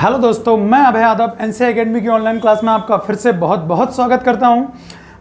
Hello दोस्तों, मैं अभय Yadav NCA academy की ऑनलाइन क्लास में आपका फिर से बहुत बहुत स्वागत करता हूं।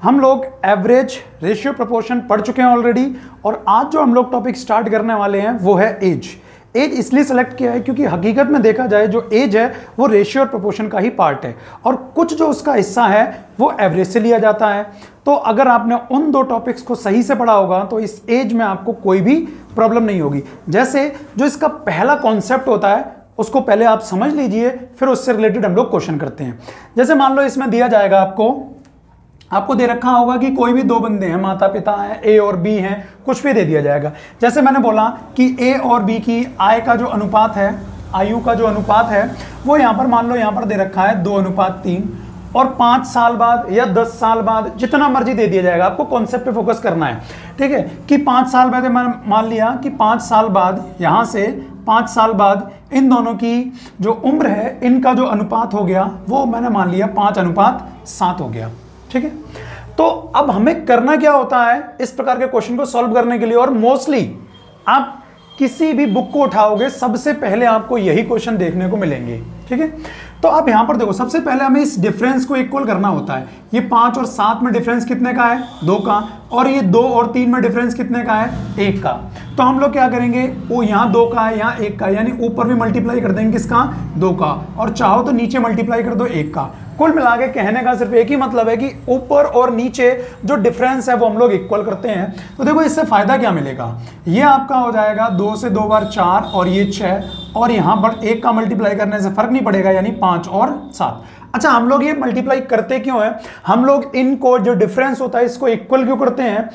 हम लोग एवरेज, रेशियो, प्रोपोर्शन पढ़ चुके हैं ऑलरेडी और आज जो हम लोग टॉपिक स्टार्ट करने वाले हैं वो है एज। एज इसलिए सेलेक्ट किया है क्योंकि हकीकत में देखा जाए जो एज है वो रेशियो और प्रोपोर्शन का ही पार्ट है और कुछ जो उसका हिस्सा है वो एवरेज से लिया जाता है। तो अगर आपने उन दो टॉपिक्स को सही से पढ़ा होगा तो इस एज में आपको कोई भी प्रॉब्लम नहीं होगी। जैसे जो इसका पहला कॉन्सेप्ट होता है उसको पहले आप समझ लीजिए, फिर उससे रिलेटेड हम लोग क्वेश्चन करते हैं। जैसे मान लो इसमें दिया जाएगा, आपको दे रखा होगा कि कोई भी दो बंदे हैं, माता पिता हैं, ए और बी हैं, कुछ भी दे दिया जाएगा। जैसे मैंने बोला कि ए और बी की आय का जो अनुपात है, आयु का जो अनुपात है वो यहाँ पर मान लो यहाँ पर दे रखा है 2:3 और 5 साल बाद या 10 साल बाद जितना मर्जी दे दिया जाएगा। आपको कॉन्सेप्ट पे फोकस करना है, ठीक है। कि 5 साल बाद मैंने मान लिया कि 5 साल बाद यहाँ से 5 साल बाद इन दोनों की जो उम्र है इनका जो अनुपात हो गया वो मैंने मान लिया 5:7 हो गया, ठीक है। तो अब हमें करना क्या होता है इस प्रकार के क्वेश्चन को सॉल्व करने के लिए, और मोस्टली आप किसी भी बुक को उठाओगे सबसे पहले आपको यही क्वेश्चन देखने को मिलेंगे, ठीक है। तो आप यहां पर देखो, सबसे पहले हमें इस डिफरेंस को इक्वल करना होता है। ये 5 और 7 में डिफरेंस कितने का है? 2 का। और ये 2 और 3 में डिफरेंस कितने का है? 1 का। तो हम लोग क्या करेंगे, वो यहाँ 2 का है, यहाँ 1 का, यानी ऊपर भी मल्टीप्लाई कर देंगे किसका? 2 का, और चाहो तो नीचे मल्टीप्लाई कर दो 1 का। कुल मिला के कहने का सिर्फ एक ही मतलब है कि ऊपर और नीचे जो डिफरेंस है वो हम लोग इक्वल करते हैं। तो देखो इससे फायदा क्या मिलेगा, ये आपका हो जाएगा 2 से 2 बार 4 और ये 6, और यहां पर 1 का मल्टीप्लाई करने से फर्क नहीं पड़ेगा, यानी 5 और 7। अच्छा, हम लोग ये मल्टीप्लाई करते क्यों है? हम लोग इनको जो डिफरेंस होता है इसको इक्वल क्यों करते हैं?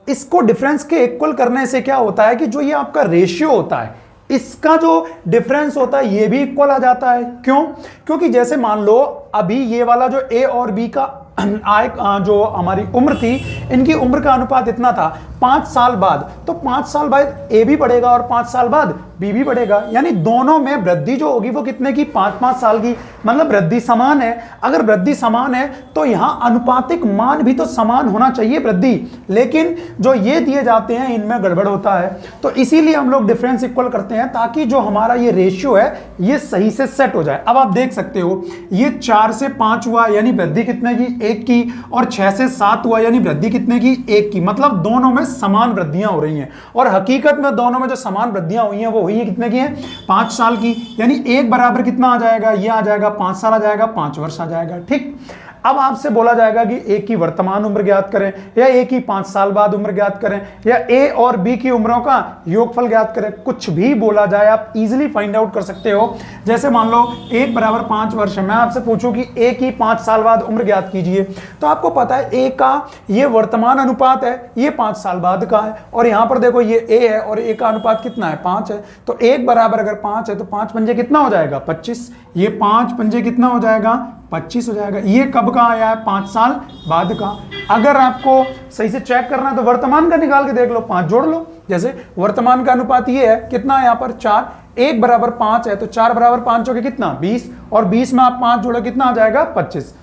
इसको डिफरेंस के इक्वल करने से क्या होता है कि जो ये आपका रेशियो होता है इसका जो डिफरेंस होता है ये भी इक्वल आ जाता है। क्यों? क्योंकि जैसे मान लो अभी ये वाला जो ए और बी का आय, जो हमारी उम्र थी, इनकी उम्र का अनुपात इतना था। 5 साल बाद, तो 5 साल बाद ए भी बढ़ेगा और 5 साल बाद बी भी बढ़ेगा, यानी दोनों में वृद्धि जो होगी वो कितने की? 5-5 साल की। मतलब वृद्धि समान है। अगर वृद्धि समान है तो यहां अनुपातिक मान भी तो समान होना चाहिए वृद्धि, लेकिन जो ये दिए जाते हैं इनमें गड़बड़ होता है। तो इसीलिए हम लोग डिफरेंस इक्वल करते हैं ताकि जो हमारा ये रेशियो है ये सही से सेट हो जाए। अब आप देख सकते हो ये 4 से 5 हुआ यानी वृद्धि कितने की? 1 की, और 6 से 7 हुआ यानी वृद्धि कितने की? 1 की। मतलब दोनों में समान वृद्धियां हो रही हैं, और हकीकत में दोनों में जो समान वृद्धियां हुई हैं वो हुई है कितने की है? 5 साल की। यानी 1 बराबर कितना आ जाएगा? ये आ जाएगा 5 साल आ जाएगा, 5 वर्ष आ जाएगा, ठीक। अब आपसे बोला जाएगा कि ए की वर्तमान उम्र ज्ञात करें, या ए की 5 साल बाद उम्र ज्ञात करें, या ए और बी की उम्रों का योगफल ज्ञात करें। कुछ भी बोला जाए आप इजीली फाइंड आउट कर सकते हो। जैसे मान लो 1 बराबर 5 वर्ष है, मैं आपसे पूछूं कि ए की 5 साल बाद उम्र ज्ञात कीजिए, तो आपको पता है ए का ये वर्तमान अनुपात है, ये 5 साल बाद का है, और यहां पर देखो ये ए है और ए का अनुपात कितना है? 5 है। तो 1 बराबर अगर 5 है तो 5 पंजे कितना हो जाएगा? 25। ये 5 पंजे कितना हो जाएगा? 25 हो जाएगा। ये कब का आया है? 5 साल बाद का। अगर आपको सही से चेक करना है तो वर्तमान का निकाल के देख लो, 5 जोड़ लो। जैसे वर्तमान का अनुपात ये है, कितना है यहाँ पर? 4। 1 बराबर 5 है तो 4 बराबर 5 हो गया कितना? 20, और 20 में आप 5 जोड़ो कितना आ जाएगा? 25।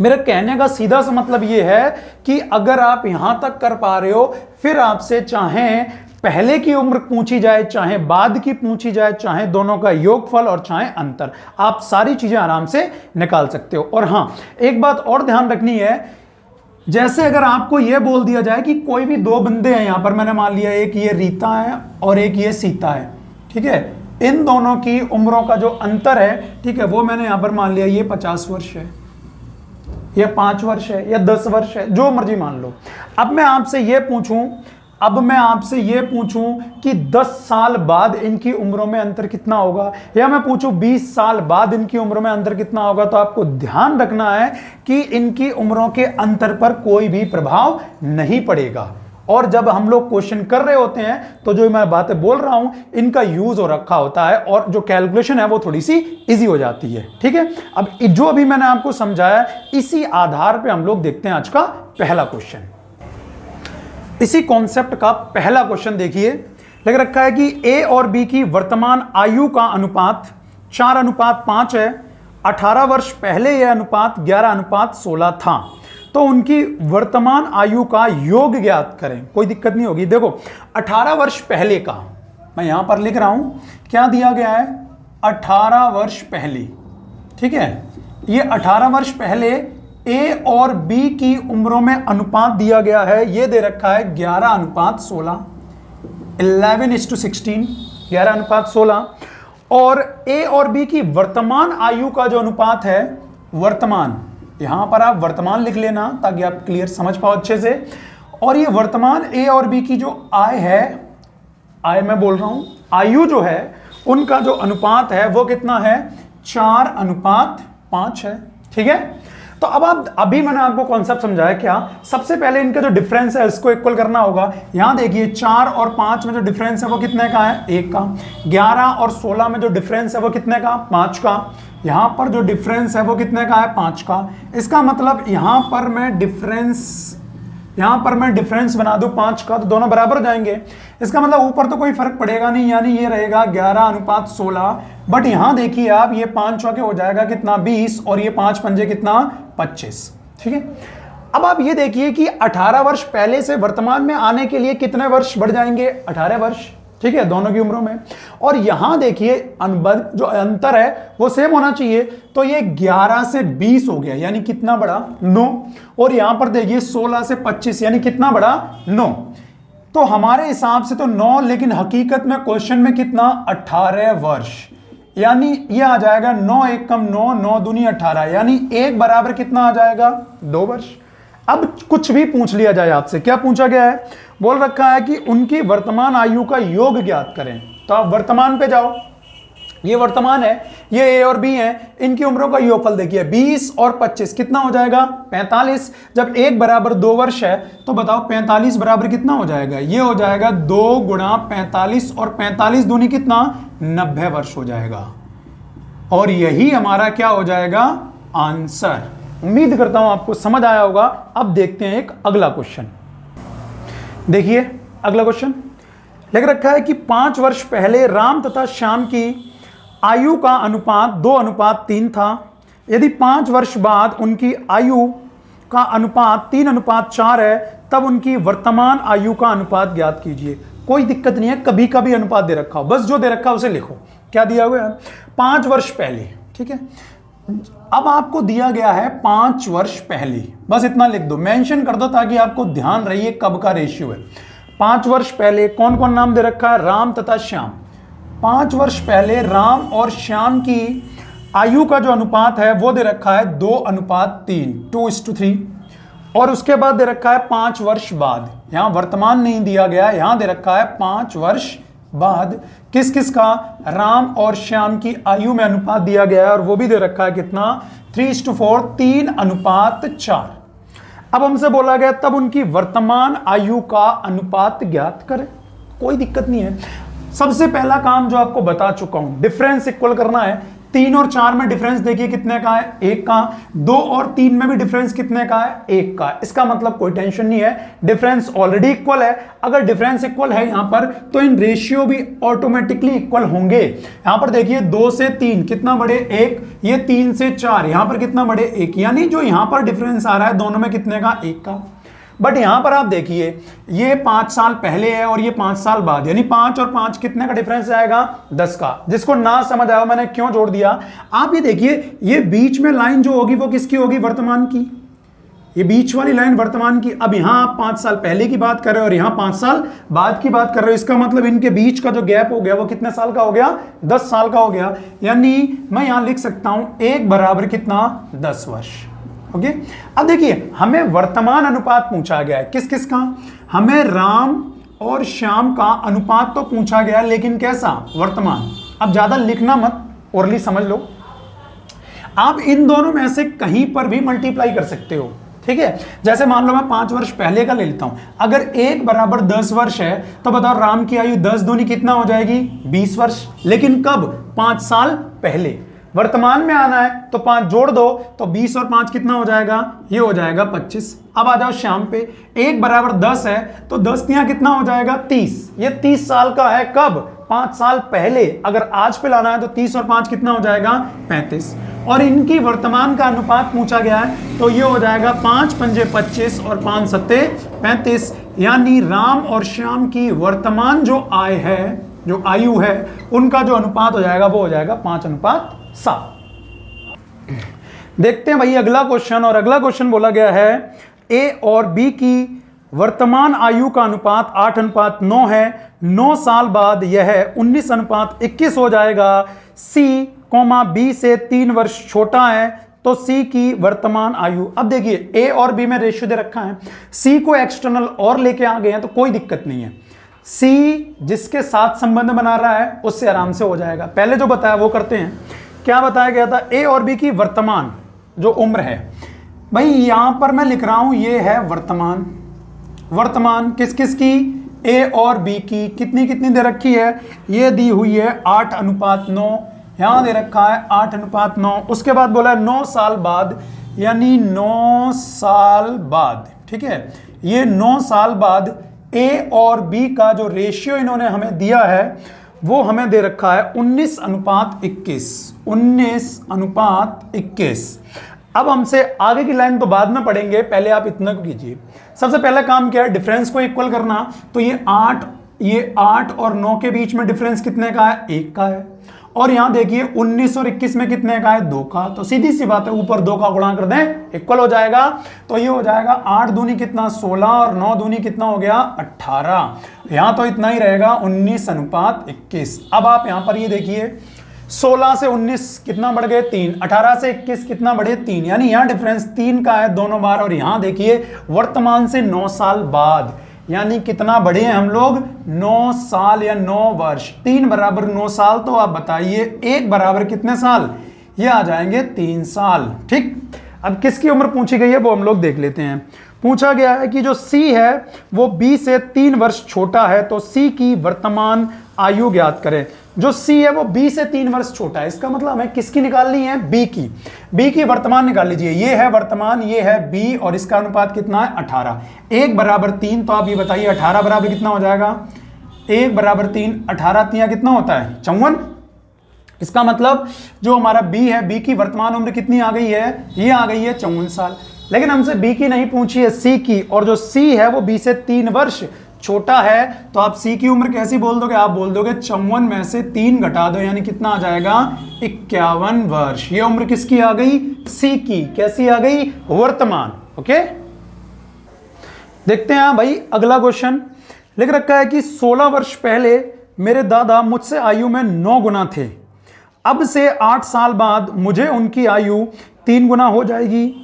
मेरे कहने का सीधा सा मतलब ये है कि अगर आप यहां तक कर पा रहे हो, फिर आपसे चाहे पहले की उम्र पूछी जाए, चाहे बाद की पूछी जाए, चाहे दोनों का योगफल और चाहे अंतर, आप सारी चीजें आराम से निकाल सकते हो। और हां, एक बात और ध्यान रखनी है, जैसे अगर आपको यह बोल दिया जाए कि कोई भी दो बंदे हैं, यहां पर मैंने मान लिया एक ये रीता है और एक ये सीता है, ठीक है। इन दोनों की उम्रों का जो अंतर है, ठीक है, वो मैंने यहां पर मान लिया ये 50 वर्ष है, या 5 वर्ष है, या 10 वर्ष है, जो मर्जी मान लो। अब मैं आपसे ये पूछूं कि 10 साल बाद इनकी उम्रों में अंतर कितना होगा, या मैं पूछूं 20 साल बाद इनकी उम्रों में अंतर कितना होगा, तो आपको ध्यान रखना है कि इनकी उम्रों के अंतर पर कोई भी प्रभाव नहीं पड़ेगा। और जब हम लोग क्वेश्चन कर रहे होते हैं तो जो मैं बातें बोल रहा हूं इनका यूज हो रखा होता है, और जो कैलकुलेशन है वो थोड़ी सी इजी हो जाती है, ठीक है। अब जो अभी मैंने आपको समझाया इसी आधार पे हम लोग देखते हैं आज का पहला क्वेश्चन। इसी कॉन्सेप्ट का पहला क्वेश्चन देखिए, लग रखा है कि ए और बी की वर्तमान आयु का अनुपात 4:5 है। 18 वर्ष पहले यह अनुपात 11:16 था, तो उनकी वर्तमान आयु का योग ज्ञात करें। कोई दिक्कत नहीं होगी। देखो 18 वर्ष पहले का मैं यहां पर लिख रहा हूं, क्या दिया गया है? 18 वर्ष पहले, ठीक है, ये 18 वर्ष पहले ए और बी की उम्रों में अनुपात दिया गया है, ये दे रखा है 11:16, 11:16, 11:16। और ए और बी की वर्तमान आयु का जो अनुपात है, वर्तमान, यहां पर आप वर्तमान लिख लेना ताकि आप क्लियर समझ पाओ अच्छे से। और ये वर्तमान ए और बी की जो आय है, आय मैं बोल रहा हूं, आयु जो है उनका जो अनुपात है वो कितना है, 4:5 है, ठीक है। तो अब आप, अभी मैंने आपको कॉन्सेप्ट समझाया क्या, सबसे पहले इनका जो डिफरेंस है इसको इक्वल करना होगा। यहां देखिए 4 और 5 में जो डिफरेंस है वो कितने का है, 1 का। 11 और 16 में जो डिफरेंस है वो कितने का, 5 का। यहां पर जो डिफरेंस है वो कितने का है, 5 का। इसका मतलब यहां पर मैं डिफरेंस बना दूं 5 का, तो दोनों बराबर हो जाएंगे। इसका मतलब ऊपर तो कोई फर्क पड़ेगा नहीं, यानी ये रहेगा 11:16। बट यहां देखिए आप, ये 5 चौके हो जाएगा कितना, 20, और ये 5 पंजे कितना, 25, ठीक है। अब आप ये देखिए कि 18 वर्ष पहले से वर्तमान में आने के लिए कितने वर्ष बढ़ जाएंगे, 18 वर्ष, ठीक है, दोनों की उम्रों में। और यहां देखिए जो अंतर है वो सेम होना चाहिए, तो ये 11 से 20 हो गया, यानी कितना बड़ा, 9। और यहां पर देखिए 16 से 25, यानी कितना बड़ा, 9। तो हमारे हिसाब से तो 9, लेकिन हकीकत में क्वेश्चन में कितना, 18 वर्ष, यानी ये आ जाएगा 9 1 कम 9, 9 दूनी 18, यानी 1 बराबर कितना आ जाएगा, 2 वर्ष। अब कुछ भी पूछ लिया जाए आपसे, क्या पूछा गया है, बोल रखा है कि उनकी वर्तमान आयु का योग ज्ञात करें। तो आप वर्तमान पे जाओ, ये वर्तमान है, ये ए और बी है, इनकी उम्रों का योगफल देखिए 20 और 25 कितना हो जाएगा, 45। जब 1 बराबर 2 वर्ष है तो बताओ 45 बराबर कितना हो जाएगा, ये हो जाएगा 2 गुणा 45, और 45 दूनी कितना, 90 वर्ष हो जाएगा। और यही हमारा क्या हो जाएगा, आंसर। उम्मीद करता हूं आपको समझ आया होगा। अब देखते हैं एक अगला क्वेश्चन। देखिए अगला क्वेश्चन लिख रखा है कि 5 वर्ष पहले राम तथा श्याम की आयु का अनुपात 2:3 था। यदि 5 वर्ष बाद उनकी आयु का अनुपात 3:4 है, तब उनकी वर्तमान आयु का अनुपात ज्ञात कीजिए। कोई दिक्कत नहीं है, कभी कभी अनुपात दे रखा हो, बस जो दे रखा है उसे लिखो। क्या दिया हुआ है, 5 वर्ष पहले, ठीक है। अब आपको दिया गया है 5 वर्ष पहले, बस इतना लिख दो, मेंशन कर दो ताकि आपको ध्यान रहिए कब का रेशियो है। 5 वर्ष पहले कौन कौन नाम दे रखा है, राम तथा श्याम। 5 वर्ष पहले राम और श्याम की आयु का जो अनुपात है वो दे रखा है 2:3, 2:3। और उसके बाद दे रखा है 5 वर्ष बाद, यहां वर्तमान नहीं दिया गया, यहां दे रखा है 5 वर्ष बाद किस किस का, राम और श्याम की आयु में अनुपात दिया गया है, और वो भी दे रखा है कितना, 3:4, 3:4। अब हमसे बोला गया तब उनकी वर्तमान आयु का अनुपात ज्ञात करें। कोई दिक्कत नहीं है, सबसे पहला काम जो आपको बता चुका हूं, डिफरेंस इक्वल करना है। 3 और 4 में डिफरेंस देखिए कितने का है, 1 का। 2 और 3 में भी डिफरेंस कितने का है, 1 का। इसका मतलब कोई टेंशन नहीं है, डिफरेंस ऑलरेडी इक्वल है। अगर डिफरेंस इक्वल है यहां पर, तो इन रेशियो भी ऑटोमेटिकली इक्वल होंगे। यहां पर देखिए 2 से 3 कितना बड़े, 1। ये 3 से 4 यहां पर कितना बड़े, 1। यानी जो यहां पर डिफरेंस आ रहा है दोनों में कितने का, 1 का। बट यहां पर आप देखिए ये 5 साल पहले है और ये 5 साल बाद, यानी 5 और 5 कितने का डिफरेंस आएगा, 10 का। जिसको ना समझ आया मैंने क्यों जोड़ दिया, आप ये देखिए, ये बीच में लाइन जो होगी वो किसकी होगी, वर्तमान की। ये बीच वाली लाइन वर्तमान की। अब यहां आप 5 साल पहले की बात कर रहे हो और यहां 5 साल बाद की बात कर रहे हो, इसका मतलब इनके बीच का जो गैप हो गया वो कितने साल का हो गया, 10 साल का हो गया। यानी मैं यहां लिख सकता हूं 1 बराबर कितना, 10 वर्ष। ओके। अब देखिए हमें वर्तमान अनुपात पूछा गया है, किस किस का, हमें राम और श्याम का अनुपात तो पूछा गया, लेकिन कैसा, वर्तमान। अब ज्यादा लिखना मत, ओरली समझ लो। आप इन दोनों में से कहीं पर भी मल्टीप्लाई कर सकते हो, ठीक है। जैसे मान लो मैं 5 वर्ष पहले का ले लेता हूं, अगर 1 बराबर 10 वर्ष है तो बताओ राम की आयु 10 दूनी कितना हो जाएगी, 20 वर्ष। लेकिन कब, 5 साल पहले। वर्तमान में आना है तो 5 जोड़ दो तो 20 और 5 कितना हो जाएगा, ये हो जाएगा 25। अब आ जाओ श्याम पे, 1 बराबर 10 है तो 10 तियां कितना हो जाएगा, 30। ये 30 साल का है, कब, 5 साल पहले। अगर आज पे लाना है तो 30 और 5 कितना हो जाएगा, 35। और इनकी वर्तमान का अनुपात पूछा गया है तो ये हो जाएगा 5 पंजे 25 और 5 सत्ते 35। यानी राम और श्याम की वर्तमान जो आय है जो आयु है उनका जो अनुपात हो जाएगा वो हो जाएगा 5:7। देखते हैं भाई अगला क्वेश्चन, और अगला क्वेश्चन बोला गया है ए और बी की वर्तमान आयु का अनुपात 8:9 है। 9 साल बाद यह 19:21 हो जाएगा। सी कोमा बी से 3 वर्ष छोटा है, तो सी की वर्तमान आयु। अब देखिए ए और बी में रेशियो दे रखा है, सी को एक्सटर्नल और लेके आ गए हैं तो कोई दिक्कत नहीं है। सी जिसके साथ संबंध बना रहा है उससे आराम से हो जाएगा। पहले जो बताया वो करते हैं। क्या बताया गया था? ए और बी की वर्तमान जो उम्र है, भाई यहां पर मैं लिख रहा हूं ये है वर्तमान। वर्तमान किस किस की? ए और बी की। कितनी कितनी दे रखी है? ये दी हुई है 8:9, यहां दे रखा है 8:9। उसके बाद बोला है 9 साल बाद, यानी 9 साल बाद, ठीक है। ये 9 साल बाद ए और बी का जो रेशियो इन्होंने हमें दिया है वो हमें दे रखा है 19:21। 19:21। अब हमसे आगे की लाइन तो बाद में पढ़ेंगे, पहले आप इतना कीजिए। सबसे पहला काम क्या है? डिफरेंस को इक्वल करना। तो ये 8 और 9 के बीच में डिफरेंस कितने का है? 1 का है। और यहां देखिए 19 और 21 में कितने का है? 2 का। तो सीधी सी बात है, ऊपर 2 का गुणा कर दें, इक्वल हो जाएगा। तो ये हो जाएगा 8 दूनी कितना? 16, और 9 दूनी कितना हो गया? 18। यहां तो इतना ही रहेगा 19:21। अब आप यहां पर ये देखिए 16 से 19 कितना बढ़ गए? 3। 18 से 21 कितना बढ़े? 3। यानी यहां डिफरेंस 3 का है दोनों बार। और यहां देखिए वर्तमान से 9 साल बाद, यानी कितना बढ़े हैं हम लोग? 9 साल या 9 वर्ष। 3 बराबर 9 साल, तो आप बताइए 1 बराबर कितने साल? ये आ जाएंगे 3 साल। ठीक। अब किसकी उम्र पूछी गई है वो हम लोग देख लेते हैं। पूछा गया है कि जो सी है वो बी से 3 वर्ष छोटा है, तो सी की वर्तमान आयु ज्ञात करें। जो सी है वो बी से 3 वर्ष छोटा है, इसका मतलब हमें किसकी निकालनी है? बी की। बी की वर्तमान निकाल लीजिए। ये है वर्तमान, ये है बी, और इसका अनुपात कितना है? 18। 1 बराबर 3, तो आप ये बताइए 18 बराबर कितना हो जाएगा? 1 बराबर 3, 18 3 कितना होता है? 54। इसका मतलब जो हमारा बी है, बी की वर्तमान उम्र कितनी आ गई है? ये आ गई है 54 साल। लेकिन हमसे बी की नहीं पूछी है, सी की, और जो सी है वो बी से 3 वर्ष छोटा है। तो आप सी की उम्र कैसी बोल दोगे? आप बोल दोगे 54 में से 3 घटा दो, यानी कितना आ जाएगा? 51 वर्ष। ये उम्र किसकी आ गई? सी की। कैसी आ गई? वर्तमान। ओके, देखते हैं भाई अगला क्वेश्चन। लिख रखा है कि 16 वर्ष पहले मेरे दादा मुझसे आयु में 9 गुना थे। अब से 8 साल बाद मुझे उनकी आयु 3 गुना हो जाएगी।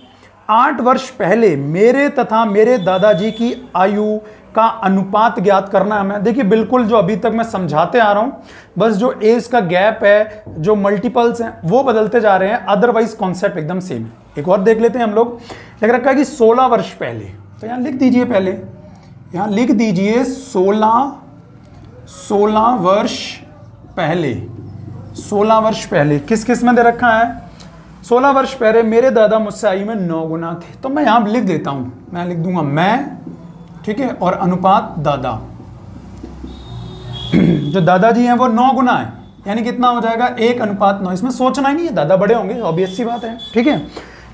8 वर्ष पहले मेरे तथा मेरे दादाजी की आयु का अनुपात ज्ञात करना है हमें। देखिए बिल्कुल जो अभी तक मैं समझाते आ रहा हूं, बस जो एज का गैप है, जो मल्टीपल्स हैं वो बदलते जा रहे हैं, अदरवाइज कॉन्सेप्ट एकदम सेम है। एक और देख लेते हैं हम लोग। लिख रखा है कि 16 वर्ष पहले, तो यहां लिख दीजिए, पहले यहां लिख दीजिए 16 वर्ष पहले। 16 वर्ष पहले किस किस में दे रखा है? 16 वर्ष पहले मेरे दादा मुझसे आयु में 9 गुना थे। तो मैं यहां लिख देता हूं, मैं लिख दूंगा मैं, ठीक है, और अनुपात दादा। जो दादाजी हैं वो 9 गुना है, यानी कितना हो जाएगा? 1:9। इसमें सोचना ही नहीं है, दादा बड़े होंगे, ऑब्वियस सी बात है। ठीक है,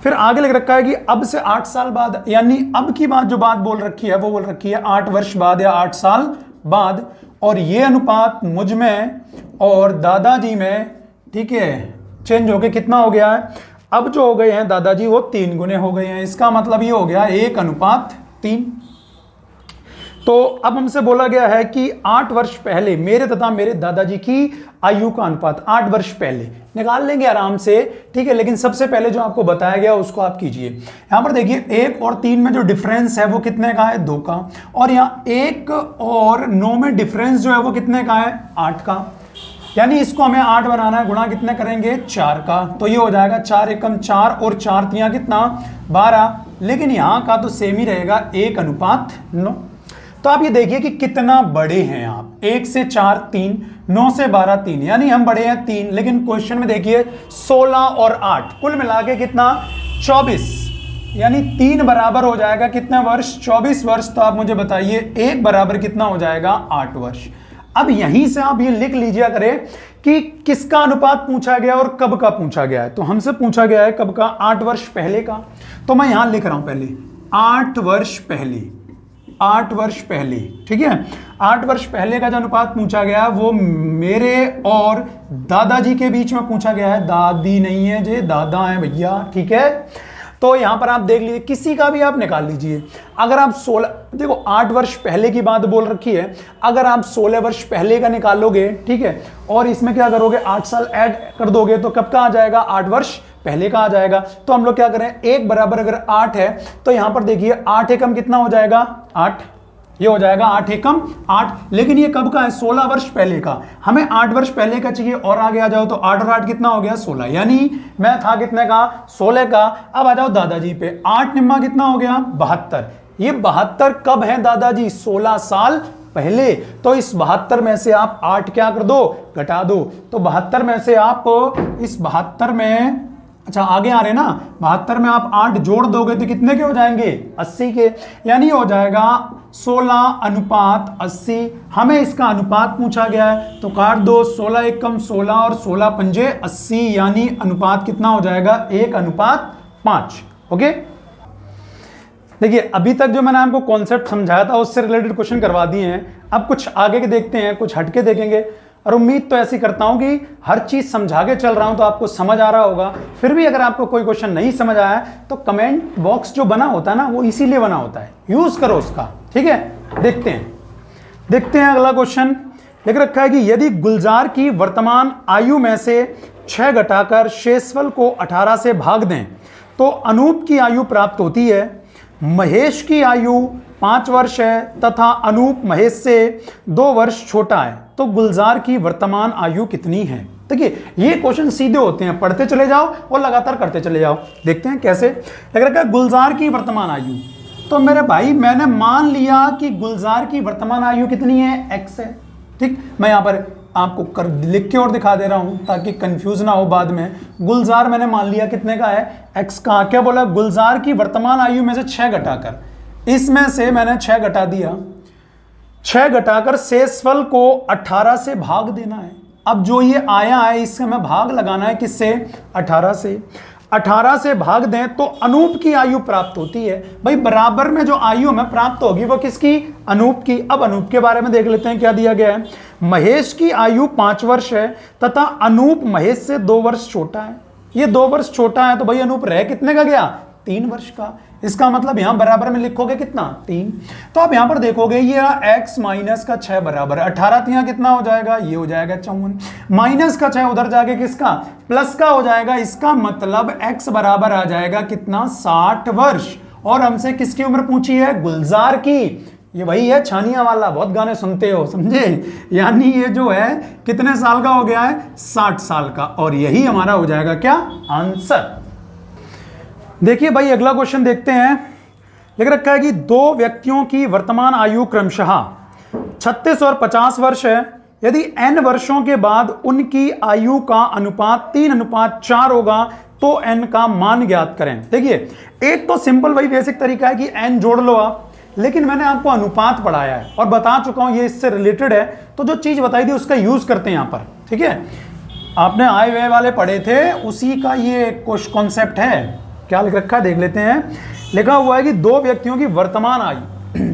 फिर आगे लिख रखा है कि अब से 8 साल बाद, यानी अब की बात जो बात बोल रखी है वो बोल रखी है 8 वर्ष बाद या 8 साल बाद। और ये अनुपात मुझ में और दादाजी में, ठीक है, चेंज होके कितना हो गया है? अब जो हो गए हैं दादाजी वो 3 गुने हो गए हैं। इसका मतलब ये हो गया 1:3। तो अब हमसे बोला गया है कि 8 वर्ष पहले मेरे तथा मेरे दादाजी की आयु का अनुपात 8 वर्ष पहले निकाल लेंगे आराम से, ठीक है। लेकिन सबसे पहले जो आपको बताया गया उसको आप कीजिए। यहां पर देखिए 1 और 3 में जो डिफरेंस है वो कितने का है? 2 का। और यहाँ 1 और 9 में डिफरेंस जो है वो कितने का है? 8 का। यानी इसको हमें 8 बनाना है, गुणा कितने करेंगे? 4 का। तो ये हो जाएगा 4 एकम 4 और 4 तियां कितना? 12। लेकिन यहां का तो सेम ही रहेगा 1:9। तो आप ये देखिए कि कितना बड़े हैं आप। 1 से 4 3, 9 से 12 3, यानी हम बड़े हैं 3। लेकिन क्वेश्चन में देखिए 16 और 8 कुल मिला के कितना? 24, यानी 3 बराबर हो जाएगा कितने वर्ष? 24 वर्ष। तो आप मुझे बताइए 1 बराबर कितना हो जाएगा? 8 वर्ष। अब यहीं से आप ये लिख लीजिए करें कि किसका अनुपात पूछा गया और कब का पूछा गया है। तो हमसे पूछा गया है कब का? 8 वर्ष पहले का। तो मैं यहां लिख रहा हूं पहले 8 वर्ष पहले। 8 वर्ष पहले, ठीक है, 8 वर्ष पहले का जो अनुपात पूछा गया वो मेरे और दादाजी के बीच में पूछा गया है, दादी नहीं है जे, दादा है भैया, ठीक है। तो यहां पर आप देख लीजिए, किसी का भी आप निकाल लीजिए। अगर आप 16, देखो 8 वर्ष पहले की बात बोल रखी है, अगर आप 16 वर्ष पहले का निकालोगे, ठीक है, और इसमें क्या करोगे 8 साल ऐड कर दोगे तो कब का आ जाएगा, 8 वर्ष पहले का आ जाएगा। तो हम लोग क्या करें, एक बराबर अगर 8 है तो यहां पर देखिए 8 एकम कितना हो जाएगा, 8, ये हो जाएगा 8 एकम 8, लेकिन ये कब का है, 16 वर्ष पहले का। हमें 8 वर्ष पहले का चाहिए, और आगे आ जाओ तो 8 और 8 कितना हो गया, 16, यानी मैं था कितने का, 16 का। अब आ जाओ दादाजी पे, 8 निम्मा कितना हो गया, 72। ये 72 कब है दादाजी, 16 साल पहले। तो इस 72 में से आप 8 क्या कर दो, घटा दो। तो 72 में से आप इस 72 में, अच्छा आगे आ रहे ना, 72 में आप 8 जोड़ दोगे तो कितने के हो जाएंगे, 80 के, यानी हो जाएगा 16:80। हमें इसका अनुपात पूछा गया है तो काट दो, 16 एकम 16 और 16 पंजे 80, यानी अनुपात कितना हो जाएगा, 1:5। ओके, देखिए अभी तक जो मैंने आपको कॉन्सेप्ट समझाया था उससे रिलेटेड क्वेश्चन करवा दिए हैं। अब कुछ आगे के देखते हैं, कुछ हटके देखेंगे, और उम्मीद तो ऐसी करता हूं कि हर चीज समझा के चल रहा हूं तो आपको समझ आ रहा होगा। फिर भी अगर आपको कोई क्वेश्चन नहीं समझ आया तो कमेंट बॉक्स जो बना होता है ना, वो इसीलिए बना होता है, यूज करो उसका, ठीक है। देखते हैं अगला क्वेश्चन लिख रखा है कि यदि गुलजार की वर्तमान आयु में से 6 घटाकर शेषफल को 18 से भाग दें तो अनूप की आयु प्राप्त होती है। महेश की आयु 5 वर्ष है तथा अनूप महेश से 2 वर्ष छोटा है, तो गुलजार की वर्तमान आयु कितनी है। देखिए ये क्वेश्चन सीधे होते हैं, पढ़ते चले जाओ और लगातार करते चले जाओ। देखते हैं कैसे। लग रहा है गुलजार की वर्तमान आयु, तो मेरे भाई मैंने मान लिया कि गुलजार की वर्तमान आयु कितनी है, x है, ठीक। मैं यहां पर आपको लिख के और दिखा दे रहा हूं ताकि कंफ्यूज ना हो बाद में। गुलजार मैंने मान लिया कितने का है, x का। क्या बोला, गुलजार की वर्तमान आयु में से 6 घटाकर, इसमें से मैंने 6 घटा दिया, 6 घटाकर शेषफल को 18 से भाग देना है। अब जो ये आया है इससे हमें भाग लगाना है, किससे, 18 से। 18 से भाग दें तो अनूप की आयु प्राप्त होती है। भाई बराबर में जो आयु हमें प्राप्त होगी वो किसकी, अनूप की। अब अनूप के बारे में देख लेते हैं क्या दिया गया है। महेश की आयु 5 वर्ष है तथा अनूप महेश से 2 वर्ष छोटा है। ये 2 वर्ष छोटा है तो भाई अनूप रह कितने का गया, 3 वर्ष का। इसका मतलब यहां बराबर में लिखोगे कितना, 3। तो आप यहां पर देखोगे ये x माइनस का 6 बराबर 18, यहां कितना हो जाएगा, ये हो जाएगा 54, माइनस का 6 उधर जाके किसका, प्लस का हो जाएगा। इसका मतलब x बराबर आ जाएगा कितना, 60 वर्ष। और हमसे किसकी उम्र पूछी है, गुलजार की। ये वही है छानिया वाला, बहुत गाने सुनते हो, समझे। यानी ये जो है कितने साल का हो गया है, 60 साल का। और यही हमारा हो जाएगा क्या, आंसर। देखिए भाई अगला क्वेश्चन देखते हैं। लिख रखा है कि 2 व्यक्तियों की वर्तमान आयु क्रमशः 36 और 50 वर्ष है। यदि n वर्षों के बाद उनकी आयु का अनुपात 3:4 होगा तो n का मान ज्ञात करें। देखिए एक तो सिंपल वही बेसिक तरीका है कि n जोड़ लो आप, लेकिन मैंने आपको अनुपात पढ़ाया है और बता चुका हूं ये इससे रिलेटेड है, तो जो चीज बताई थी उसका यूज करते हैं यहां पर, ठीक है। आपने आय व्यय वाले पढ़े थे, उसी का ये कॉन्सेप्ट है। क्या लिख रखा है देख लेते हैं। लिखा हुआ है कि 2 व्यक्तियों की वर्तमान आयु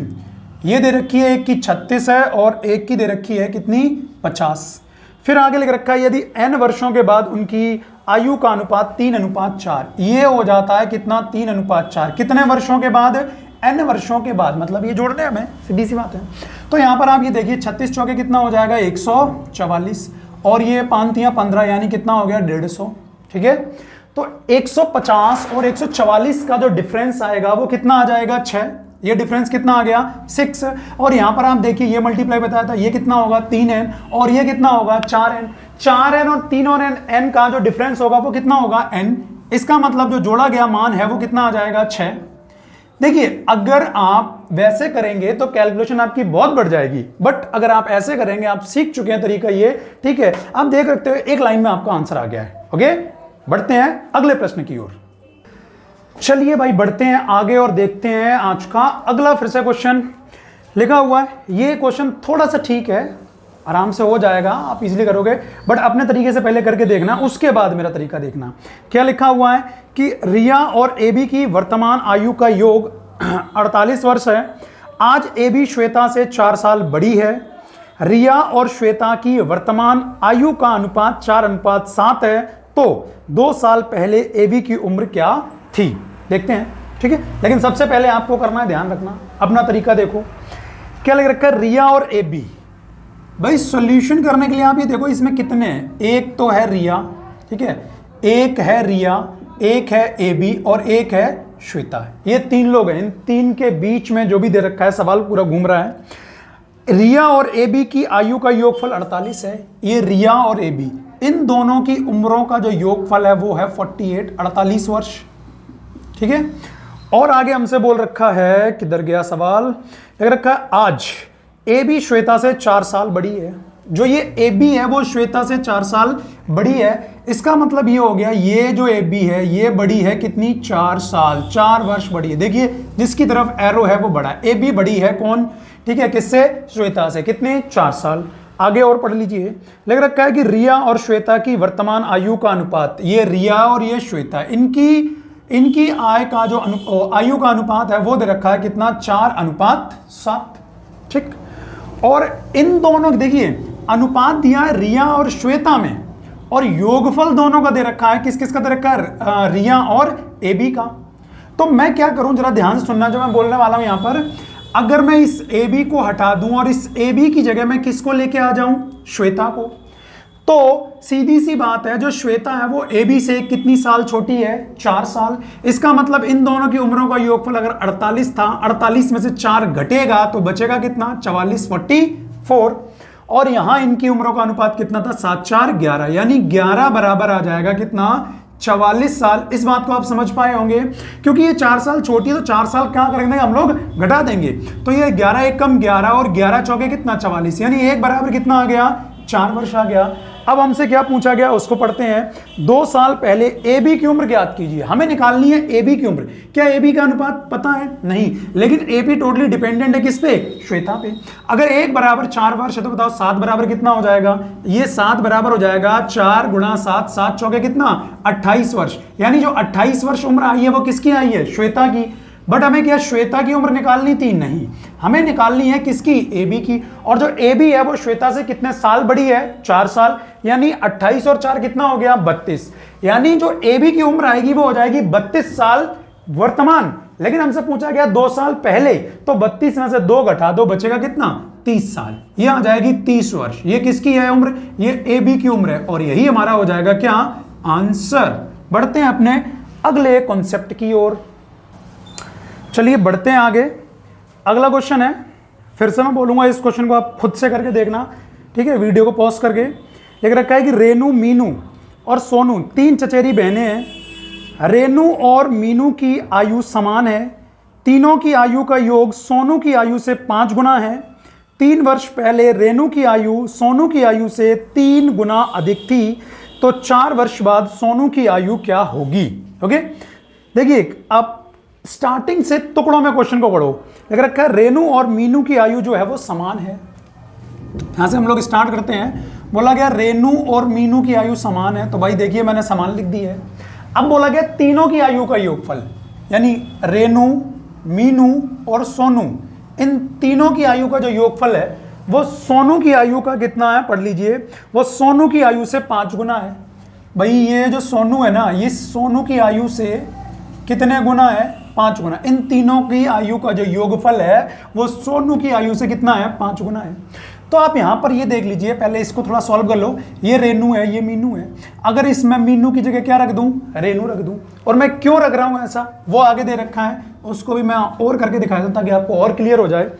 ये दे रखी है, एक की 36 है और एक की दे रखी है कितनी, 50। फिर आगे लिख रखा है यदि n वर्षों के बाद उनकी आयु का अनुपात 3:4, ये हो जाता है कितना, 3:4। कितने वर्षों के बाद, n वर्षों के बाद, मतलब ये जोड़ने हमें, सीधी सी बात है। तो यहां पर आप ये देखिए 36 चौके कितना हो जाएगा, 144, और ये 5 तियां 15, यानी कितना हो गया, 150, ठीक है। तो 150 और 144 का जो डिफरेंस आएगा वो कितना आ जाएगा, 6। ये डिफरेंस कितना आ गया, 6। और यहां पर आप देखिए ये मल्टीप्लाई बताया था, ये कितना होगा, 3n, और ये कितना होगा, 4n। 4n और 3 और n का जो डिफरेंस होगा वो कितना होगा, n। इसका मतलब जो जोड़ा गया मान है वो कितना आ जाएगा, 6। देखिए अगर आप वैसे करेंगे तो कैलकुलेशन आपकी बहुत बढ़ जाएगी, बट अगर आप ऐसे करेंगे, आप सीख चुके हैं तरीका ये, ठीक है। आप देख सकते हो एक लाइन में आपका आंसर आ गया है। ओके, बढ़ते हैं अगले प्रश्न की ओर। चलिए भाई बढ़ते हैं आगे और देखते हैं आज का अगला फिर से क्वेश्चन। लिखा हुआ है, ये क्वेश्चन थोड़ा सा ठीक है, आराम से हो जाएगा, आप इजीली करोगे, बट अपने तरीके से पहले करके देखना, उसके बाद मेरा तरीका देखना। क्या लिखा हुआ है कि रिया और एबी की वर्तमान आयु का योग 48 वर्ष है। आज ए बी श्वेता से 4 साल बड़ी है। रिया और श्वेता की वर्तमान आयु का अनुपात 4:7 है। तो 2 साल पहले ए बी की उम्र क्या थी? देखते हैं, ठीक है। लेकिन सबसे पहले आपको करना है, ध्यान रखना, अपना तरीका देखो क्या लग रखा है, रिया और ए बी। भाई सॉल्यूशन करने के लिए आप ये देखो इसमें कितने हैं, एक तो है रिया, ठीक है, एक है रिया, एक है ए बी और एक है श्वेता। ये 3 लोग हैं। इन 3 के बीच में जो भी दे रखा है, सवाल पूरा घूम रहा है। रिया और ए बी की आयु का योगफल 48 है। ये रिया और ए बी, इन दोनों की उम्रों का जो योगफल है वो है 48, 48 वर्ष, ठीक है। और आगे हमसे बोल रखा है, किधर गया सवाल, लग रखा है आज ए बी श्वेता से 4 साल बड़ी है। जो ये ए बी है वो श्वेता से 4 साल बड़ी है। इसका मतलब ये हो गया, ये जो ए बी है ये बड़ी है कितनी, 4 साल, 4 वर्ष बड़ी है। देखिए जिसकी तरफ एरो है वो बड़ा है। ए बी बड़ी है कौन, ठीक है, किससे, श्वेता से, कितने, 4 साल। आगे और पढ़ लीजिए, लग रखा है कि रिया और श्वेता की वर्तमान आयु का अनुपात, ये रिया और ये श्वेता, इनकी आय का जो आयु का अनुपात है वो दे रखा है कितना, 4:7, ठीक। और इन दोनों, देखिए अनुपात दिया है रिया और श्वेता में, और योगफल दोनों का दे रखा है, किस किस का दे रखा है, रिया और ए बी का। तो मैं क्या करूं, जरा ध्यान से सुनना जो मैं बोलने वाला हूं यहां पर। अगर मैं इस ए बी को हटा दूं और इस ए बी की जगह मैं किसको लेके आ जाऊं, श्वेता को, तो सीधी सी बात है, जो श्वेता है वो ए बी से कितनी साल छोटी है, 4 साल। इसका मतलब इन दोनों की उम्रों का योगफल अगर 48 था, 48 में से 4 घटेगा तो बचेगा कितना, 44, 44। और यहां इनकी उम्रों का अनुपात कितना था, 7, 4, 11, यानी 11 बराबर आ जाएगा कितना, 44 साल। इस बात को आप समझ पाए होंगे, क्योंकि ये 4 साल छोटी है तो 4 साल क्या करेंगे हम लोग, घटा देंगे। तो ये 11 एकम 11 और 11 चौके कितना, 44, यानी 1 बराबर कितना आ गया, 4 वर्ष आ गया। अब हमसे क्या पूछा गया उसको पढ़ते हैं। 2 साल पहले ए बी की उम्र ज्ञात कीजिए। हमें निकालनी है ए बी की उम्र। क्या ए बी का अनुपात पता है, नहीं, लेकिन ए बी टोटली डिपेंडेंट है किस पे, श्वेता पे। अगर 1 बराबर 4 वर्ष है तो बताओ 7 बराबर कितना हो जाएगा, ये 7 बराबर हो जाएगा 4 गुणा 7, 7 चौके कितना, 28 वर्ष। यानी जो 28 वर्ष उम्र आई है वो किसकी आई है, श्वेता की। बट हमें क्या श्वेता की उम्र निकालनी थी, नहीं, हमें निकालनी है किसकी, ए बी की। और जो ए बी है वो श्वेता से कितने साल बड़ी है, 4 साल, यानी 28 और 4 कितना हो गया, 32। यानी जो ए बी की उम्र आएगी वो हो जाएगी 32 साल वर्तमान। लेकिन हमसे पूछा गया 2 साल पहले, तो 32 में से 2 घटा दो, बचेगा कितना, 30 साल। ये आ जाएगी 30 वर्ष। ये किसकी है उम्र, ये ए बी की उम्र है। और यही हमारा हो जाएगा क्या, आंसर। बढ़ते हैं अपने अगले कॉन्सेप्ट की ओर। चलिए बढ़ते हैं आगे। अगला क्वेश्चन है, फिर से मैं बोलूंगा, इस क्वेश्चन को आप खुद से करके देखना, ठीक है, वीडियो को पॉज करके। लिख रखा है कि रेनू, मीनू और सोनू 3 चचेरी बहनें हैं। रेनू और मीनू की आयु समान है। तीनों की आयु का योग सोनू की आयु से 5 गुना है। 3 वर्ष पहले रेनू की आयु सोनू की आयु से 3 गुना अधिक थी। तो 4 वर्ष बाद सोनू की आयु क्या होगी। ओके, देखिए आप स्टार्टिंग से टुकड़ों में क्वेश्चन को पढ़ो। लिख रखा है रेनू और मीनू की आयु जो है वो समान है। यहां से हम लोग स्टार्ट करते हैं। बोला गया रेनू और मीनू की आयु समान है, तो भाई देखिए मैंने समान लिख दी है। अब बोला गया तीनों की आयु का योगफल, यानी रेनू, मीनू और सोनू, इन तीनों की आयु का जो योगफल है वो सोनू की आयु का कितना है, पढ़ लीजिए, वो सोनू की आयु से 5 गुना है। भाई ये जो सोनू है ना, ये सोनू की आयु से कितने गुना है, 5 गुना। इन तीनों की आयु का जो योगफल है वो सोनू की आयु से कितना है, 5 गुना है। तो आप यहां पर ये देख लीजिए, पहले इसको थोड़ा सॉल्व कर लो। ये रेनू है, ये मीनू है। अगर इसमें मीनू की जगह क्या रख दूं, रेनू रख दूं। और मैं क्यों रख रहा हूं ऐसा, वो आगे दे रखा है, उसको भी मैं और करके दिखाया था ताकि आपको और क्लियर हो जाए।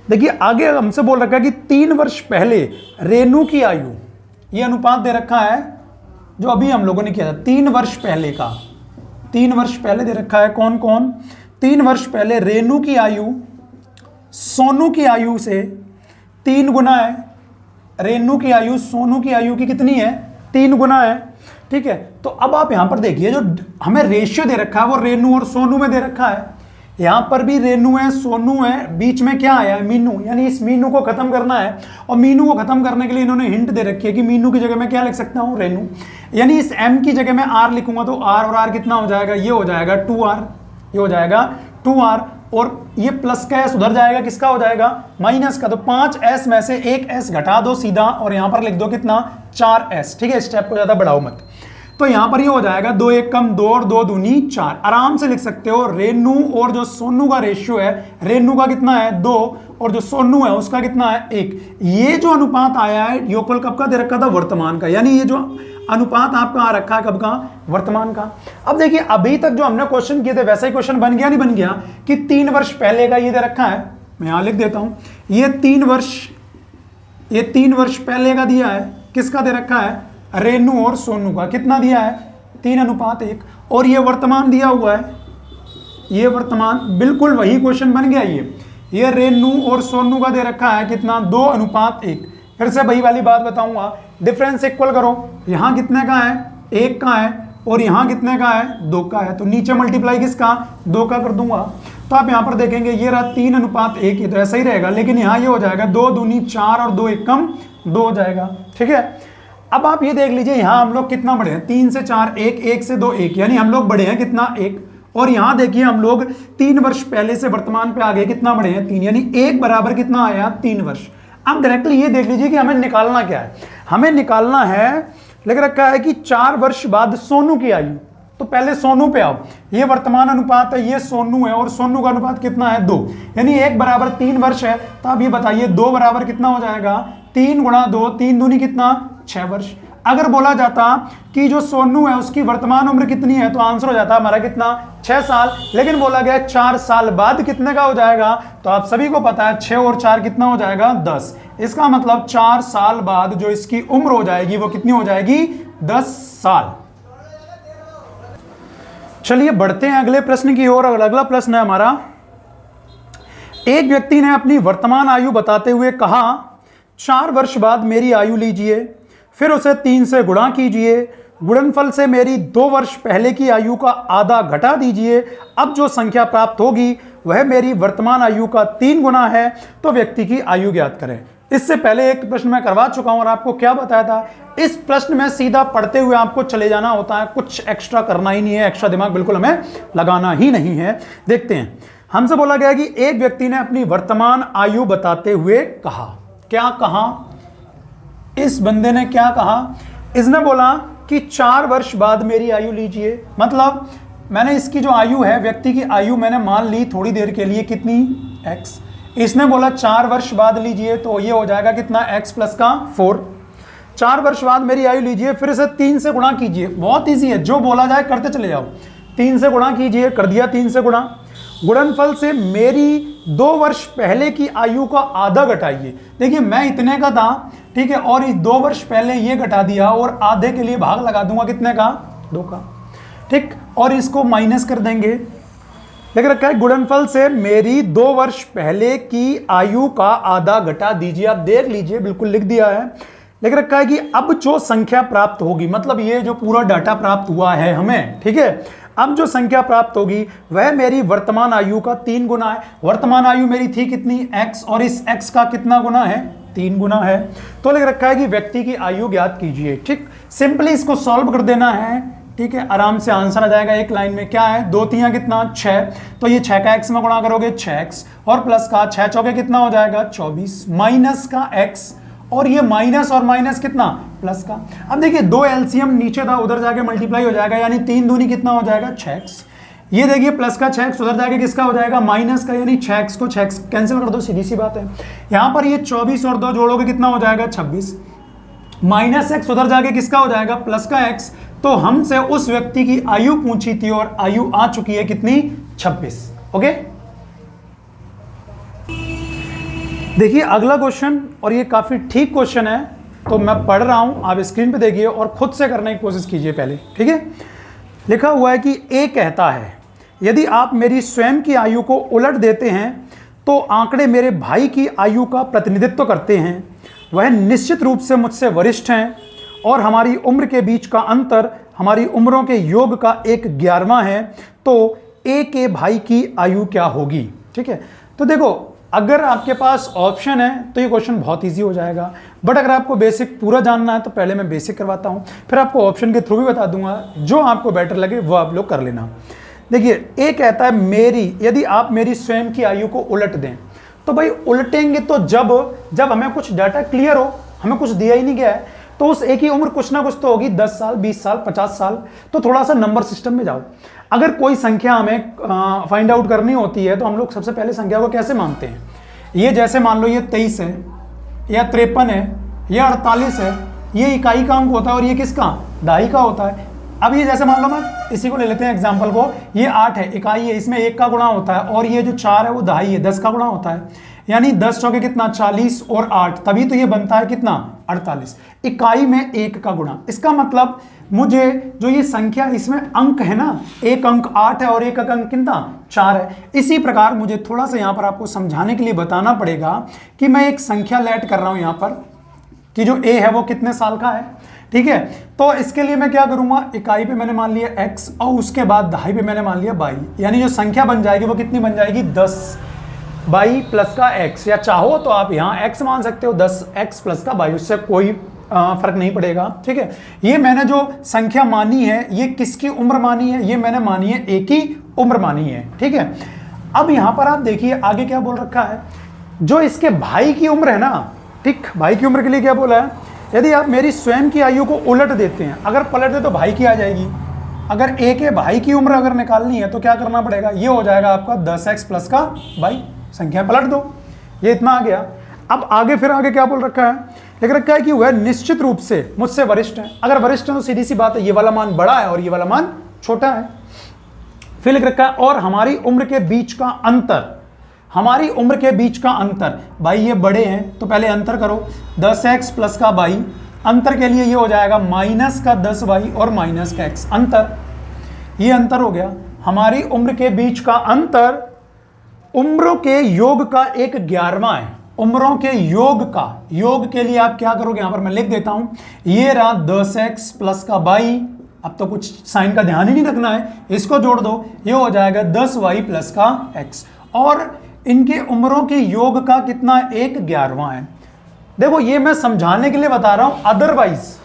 देखिए आगे हमसे बोल रखा है कि 3 वर्ष पहले रेनू की आयु, ये अनुपात दे रखा है जो अभी हम लोगों ने किया था, 3 वर्ष पहले का। 3 वर्ष पहले दे रखा है, कौन कौन, 3 वर्ष पहले रेनू की आयु सोनू की आयु से 3 गुना है। रेनू की आयु सोनू की आयु की कितनी है, 3 गुना है, ठीक है। तो अब आप यहां पर देखिए, जो हमें रेशियो दे रखा है वो रेनू और सोनू में दे रखा है। यहां पर भी रेनू है, सोनू है, बीच में क्या आया है, मीनू, यानी इस मीनू को खत्म करना है। और मीनू को खत्म करने के लिए इन्होंने हिंट दे रखी है कि मीनू की जगह मैं क्या लिख सकता हूं, रेनू। यानी इस एम की जगह मैं आर लिखूंगा तो आर और आर कितना हो जाएगा, ये हो जाएगा 2r, ये हो जाएगा 2r। और ये प्लस का एस उधर जाएगा, किसका हो जाएगा, माइनस का। तो 5s में से 1s घटा दो सीधा और यहां पर लिख दो कितना, 4s। ठीक है, स्टेप को ज्यादा बढ़ाओ मत। तो यहां पर ये हो जाएगा 2 1 कम 2 और 2 दूनी 4। आराम से लिख सकते हो रेनू और जो सोनू का रेशियो है, रेनू का कितना है 2 और जो सोनू है उसका कितना है 1। ये जो अनुपात आया है योगफल कब का दे रखा था, वर्तमान का। यानी ये जो अनुपात आपका आ रखा है कब का, वर्तमान का। अब देखिए अभी तक जो हमने क्वेश्चन किए थे वैसा ही क्वेश्चन बन गया नहीं बन गया कि 3 वर्ष पहले का ये दे रखा है। मैं यहां लिख देता हूं, ये 3 वर्ष पहले का दिया है, किसका दे रखा है, रेनू और सोनू का। कितना दिया है, 3:1। और ये वर्तमान दिया हुआ है, ये वर्तमान, बिल्कुल वही क्वेश्चन बन गया। ये रेनू और सोनू का दे रखा है कितना, 2:1। फिर से वही वाली बात बताऊंगा, डिफरेंस इक्वल करो, यहां कितने का है, 1 का है और यहां कितने का है, 2 का है। तो नीचे मल्टीप्लाई किसका, 2 का कर दूंगा। तो आप यहां पर देखेंगे ये रहा 3:1, ये तो ऐसा ही रहेगा, लेकिन यहां ये हो जाएगा 2 दूनी 4 और 2 1 कम 2 हो जाएगा। ठीक है, अब आप ये देख लीजिए यहां हम लोग कितना बढ़े हैं, 3 से 4 1, 1 से 2 1, यानी हम लोग बढ़े हैं कितना, 1। और यहां देखिए हम लोग 3 वर्ष पहले से वर्तमान पे आ गए, कितना बढ़े हैं, 3, यानी 1 बराबर कितना आया, 3 वर्ष। अब डायरेक्टली ये देख लीजिए कि हमें निकालना क्या है, हमें निकालना है, लिख रखा है कि 4 वर्ष बाद सोनू की आयु। तो पहले सोनू पे आओ, ये वर्तमान अनुपात है, ये सोनू है और सोनू का अनुपात कितना है, 2, यानी 1 बराबर 3 वर्ष है। तो आप ये बताइए 2 बराबर कितना हो जाएगा, 3 गुणा 2, 3 दूनी कितना, 6 वर्ष। अगर बोला जाता कि जो सोनू है उसकी वर्तमान उम्र कितनी है तो आंसर हो जाता हमारा कितना, 6 साल। लेकिन बोला गया 4 साल बाद कितने का हो जाएगा, तो आप सभी को पता है 6 और 4 कितना हो जाएगा, 10। इसका मतलब 4 साल बाद जो इसकी उम्र हो जाएगी वो कितनी हो जाएगी, 10 साल। चलिए बढ़ते हैं अगले प्रश्न की ओर। अगला प्रश्न है हमारा, एक व्यक्ति ने अपनी वर्तमान आयु बताते हुए कहा 4 वर्ष बाद मेरी आयु लीजिए, फिर उसे 3 से गुणा कीजिए, गुणनफल से मेरी 2 वर्ष पहले की आयु का आधा घटा दीजिए, अब जो संख्या प्राप्त होगी वह मेरी वर्तमान आयु का 3 गुना है, तो व्यक्ति की आयु ज्ञात करें। इससे पहले एक प्रश्न मैं करवा चुका हूं और आपको क्या बताया था, इस प्रश्न में सीधा पढ़ते हुए आपको चले जाना होता है, कुछ एक्स्ट्रा करना ही नहीं है, एक्स्ट्रा दिमाग बिल्कुल हमें लगाना ही नहीं है। देखते हैं, हमसे बोला गया कि एक व्यक्ति ने अपनी वर्तमान आयु बताते हुए कहा, क्या कहा, इस बंदे ने क्या कहा, इसने बोला कि 4 वर्ष बाद मेरी आयु लीजिए। मतलब मैंने इसकी जो आयु है, व्यक्ति की आयु मैंने मान ली थोड़ी देर के लिए कितनी, x। इसने बोला 4 वर्ष बाद लीजिए, तो ये हो जाएगा कितना, x प्लस का 4। 4 वर्ष बाद मेरी आयु लीजिए, फिर इसे 3 से गुणा कीजिए। बहुत ईजी है, जो बोला जाए करते चले जाओ। 3 से गुणा कीजिए, कर दिया 3 से गुणा। गुणनफल से मेरी 2 वर्ष पहले की आयु का आधा घटाइए। देखिए मैं इतने का था, ठीक है, और इस 2 वर्ष पहले ये घटा दिया और आधे के लिए भाग लगा दूंगा कितने का, 2 का, ठीक, और इसको माइनस कर देंगे। लिख रखा है गुणनफल से मेरी 2 वर्ष पहले की आयु का आधा घटा दीजिए। आप देख लीजिए, बिल्कुल लिख दिया है। लिख रखा है कि अब जो संख्या प्राप्त होगी, मतलब ये जो पूरा डाटा प्राप्त हुआ है हमें, ठीक है, अब जो संख्या प्राप्त होगी वह मेरी वर्तमान आयु का 3 गुना है। वर्तमान आयु मेरी थी कितनी, x, और इस x का कितना गुना है, 3 गुना है। तो लिख रखा है कि व्यक्ति की आयु ज्ञात कीजिए। ठीक, सिंपली इसको सॉल्व कर देना है, ठीक है, आराम से आंसर आ जाएगा एक लाइन में। क्या है, 2 3 कितना, 6, तो ये 6 का x में गुणा करोगे 6x, और प्लस का 6 चौके कितना हो जाएगा 24, माइनस का x, और ये माइनस और माइनस कितना, प्लस का। अब देखिए 2 एलसीएम नीचे था, उधर जाके मल्टीप्लाई हो जाएगा, यानी 3 दूनी कितना हो जाएगा 6x। ये देखिए प्लस का 6x उधर जाके किसका हो जाएगा, माइनस का, यानी 6x को 6x कैंसिल कर दो, सीधी सी बात है। यहां पर ये 24 और 2 जोड़ोगे कितना हो जाएगा 26, माइनस x उधर जाके किसका हो जाएगा, प्लस का x। तो हमसे उस व्यक्ति की आयु पूछी थी और आयु आ चुकी है कितनी, 26। ओके, देखिए अगला क्वेश्चन, और ये काफी ठीक क्वेश्चन है, तो मैं पढ़ रहा हूं, आप स्क्रीन पे देखिए और खुद से करने की कोशिश कीजिए पहले, ठीक है। लिखा हुआ है कि ए कहता है, यदि आप मेरी स्वयं की आयु को उलट देते हैं तो आंकड़े मेरे भाई की आयु का प्रतिनिधित्व करते हैं। वह निश्चित रूप से मुझसे वरिष्ठ हैं और हमारी उम्र के बीच का अंतर हमारी उम्रों के योग का 1/11वां है। तो ए के भाई की आयु क्या होगी, ठीक है। तो देखो, अगर आपके पास ऑप्शन है तो ये क्वेश्चन बहुत इजी हो जाएगा, बट अगर आपको बेसिक पूरा जानना है तो पहले मैं बेसिक करवाता हूँ, फिर आपको ऑप्शन के थ्रू भी बता दूंगा, जो आपको बेटर लगे वो आप लोग कर लेना। देखिए ए कहता है मेरी, यदि आप मेरी स्वयं की आयु को उलट दें, तो भाई उलटेंगे तो जब हमें कुछ डाटा क्लियर हो, हमें कुछ दिया ही नहीं गया है, तो उस ए की उम्र कुछ ना कुछ तो होगी, 10 साल 20 साल 50 साल। तो थोड़ा सा नंबर सिस्टम में जाओ। अगर कोई संख्या हमें फाइंड आउट करनी होती है तो हम लोग सबसे पहले संख्या को कैसे मानते हैं? ये जैसे मान लो ये 23 है या 53 है या 48 है, ये इकाई का अंक होता है और ये किसका? दहाई का होता है। अब ये जैसे मान लो, मैं इसी को ले लेते हैं एग्जाम्पल को, ये 8 है, इकाई है, इसमें 1 का गुणा होता है, और ये जो 4 है वो दहाई है, 10 का गुणा होता है, यानी 10 चौके कितना? 40 और 8, तभी तो ये बनता है कितना? 48। इकाई में 1 का गुणा, इसका मतलब मुझे जो ये संख्या इसमें अंक है ना, एक अंक 8 है और एक अंक कितना? 4 है। इसी प्रकार मुझे थोड़ा सा यहाँ पर आपको समझाने के लिए बताना पड़ेगा कि मैं एक संख्या लेट कर रहा हूँ यहाँ पर, कि जो ए है वो कितने साल का है, ठीक है। तो इसके लिए मैं क्या करूंगा, इकाई पे मैंने मान लिया x और उसके बाद दहाई पे मैंने मान लिया 22, यानी जो संख्या बन जाएगी वो कितनी बन जाएगी? 10 22 प्लस का x, या चाहो तो आप यहाँ x मान सकते हो 10x प्लस का 22, उससे कोई फर्क नहीं पड़ेगा, ठीक है। ये मैंने जो संख्या मानी है ये किसकी उम्र मानी है? ये मैंने मानी है ए की उम्र मानी है, ठीक है। अब यहाँ पर आप देखिए आगे क्या बोल रखा है, जो इसके भाई की उम्र है ना, ठीक, भाई की उम्र के लिए क्या बोला है? यदि आप मेरी स्वयं की आयु को उलट देते हैं, अगर पलट दे तो भाई की आ जाएगी। अगर ए के भाई की उम्र अगर निकालनी है तो क्या करना पड़ेगा? ये हो जाएगा आपका 10x प्लस का 22, संख्या पलट दो, ये इतना आ गया। अब आगे फिर आगे क्या बोल रखा है? लिख रखा है कि वह निश्चित रूप से मुझसे वरिष्ठ है। अगर वरिष्ठ है तो सीधी सी बात है, ये वाला मान बड़ा है और ये वाला मान छोटा है। फिर लिख रखा है और हमारी उम्र के बीच का अंतर, हमारी उम्र के बीच का अंतर, भाई ये बड़े हैं तो पहले अंतर करो, 10x प्लस का 22, अंतर के लिए ये हो जाएगा माइनस का 10y और माइनस का x, अंतर, ये अंतर हो गया। हमारी उम्र के बीच का अंतर उम्रों के योग का 1/11वां है, उम्रों के योग का, योग के लिए आप क्या करोगे, यहां पर मैं लिख देता हूं, ये रहा 10x प्लस का 22, अब तो कुछ साइन का ध्यान ही नहीं रखना है, इसको जोड़ दो, ये हो जाएगा 10y प्लस का x, और इनके उम्रों के योग का कितना? 1/11वां है। देखो ये मैं समझाने के लिए बता रहा हूं, अदरवाइज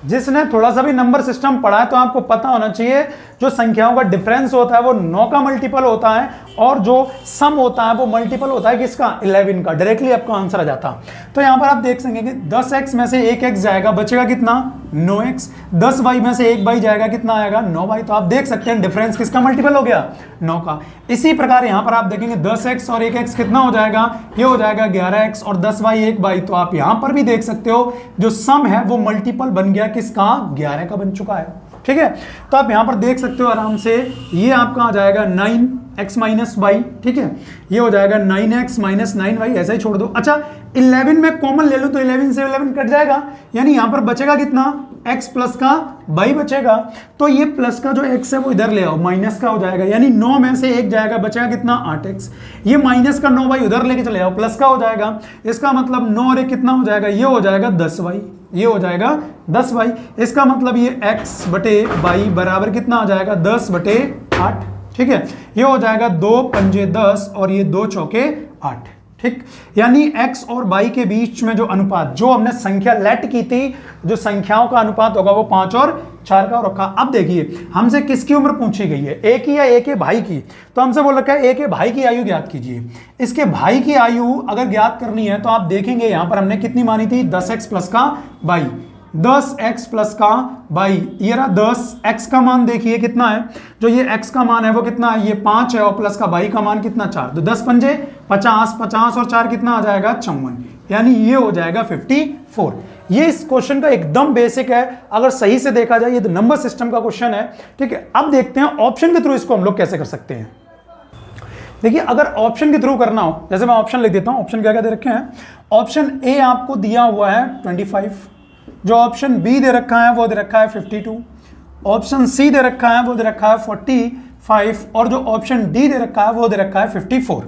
जिसने थोड़ा सा भी नंबर सिस्टम पढ़ा है तो आपको पता होना चाहिए जो संख्याओं का डिफरेंस होता है वो 9 का मल्टीपल होता है, और जो सम होता है वो मल्टीपल होता है किसका? 11 का। डायरेक्टली आपको आंसर आ जाता। तो यहां पर आप देख सकेंगे 10x में से 1x जाएगा, बचेगा कितना? 9x। 10y में से 1y जाएगा, कितना आएगा? 9y। तो आप देख सकते हैं डिफरेंस किसका मल्टीपल हो गया? 9 का। इसी प्रकार यहां पर आप देखेंगे 10x और 1x कितना हो जाएगा? ये हो जाएगा 11x और 10y 1y। तो आप यहां पर भी देख सकते हो जो सम है वो मल्टीपल बन गया किसका? 11 का बन चुका है, ठीक है। तो आप यहां पर देख सकते हो आराम से, ये आपका आ जाएगा 9x माइनस वाई, ठीक है, ये हो जाएगा 9x माइनस 9y, ऐसा ही छोड़ दो। अच्छा 11 में कॉमन ले लो तो 11 से 11 कट जाएगा, यानी यहां पर बचेगा कितना? x प्लस का y बचेगा। तो ये प्लस का जो x है वो इधर ले आओ, माइनस का हो जाएगा, यानी 9 में से 1 जाएगा, बचेगा कितना? 8x। ये माइनस का 9y उधर लेके चले आओ, प्लस का हो जाएगा, इसका मतलब 9 और 1 कितना हो जाएगा? ये हो जाएगा 10y, ये हो जाएगा 10y। इसका मतलब ये x बटे y बराबर कितना आ जाएगा? 10 बटे 8, ठीक है। ये हो जाएगा 2 पंजे 10 और ये 2 चौके 8, ठीक। यानी x और y के बीच में जो अनुपात, जो हमने संख्या लेट की थी, जो संख्याओं का अनुपात होगा वो 5 और 4 का रखा। अब देखिए हमसे किसकी उम्र पूछी गई है? ए की या ए के भाई की? तो हमसे बोल रखा है ए के भाई की आयु ज्ञात कीजिए। इसके भाई की आयु अगर ज्ञात करनी है तो आप देखेंगे यहां पर हमने कितनी मानी थी? 10x प्लस का 22, 10x प्लस का 22, ये रहा 10x का मान देखिए कितना है, जो ये x का मान है वो कितना है? ये 5 है, और प्लस का 22 का मान कितना? 4। तो 10 पंजे 50, 50 और 4 कितना आ जाएगा? 54, यानी ये हो जाएगा 54। ये इस क्वेश्चन का एकदम बेसिक है, अगर सही से देखा जाए ये तो नंबर सिस्टम का क्वेश्चन है, ठीक है। अब देखते हैं ऑप्शन के थ्रू इसको हम लोग कैसे कर सकते हैं। देखिए अगर ऑप्शन के थ्रू करना हो, जैसे मैं ऑप्शन लिख देता हूं, ऑप्शन क्या क्या दे रखे हैं? ऑप्शन ए आपको दिया हुआ है 25, जो ऑप्शन बी दे रखा है वो दे रखा है 52, ऑप्शन सी दे रखा है वो दे रखा है 45, और जो ऑप्शन डी दे रखा है वो दे रखा है 54।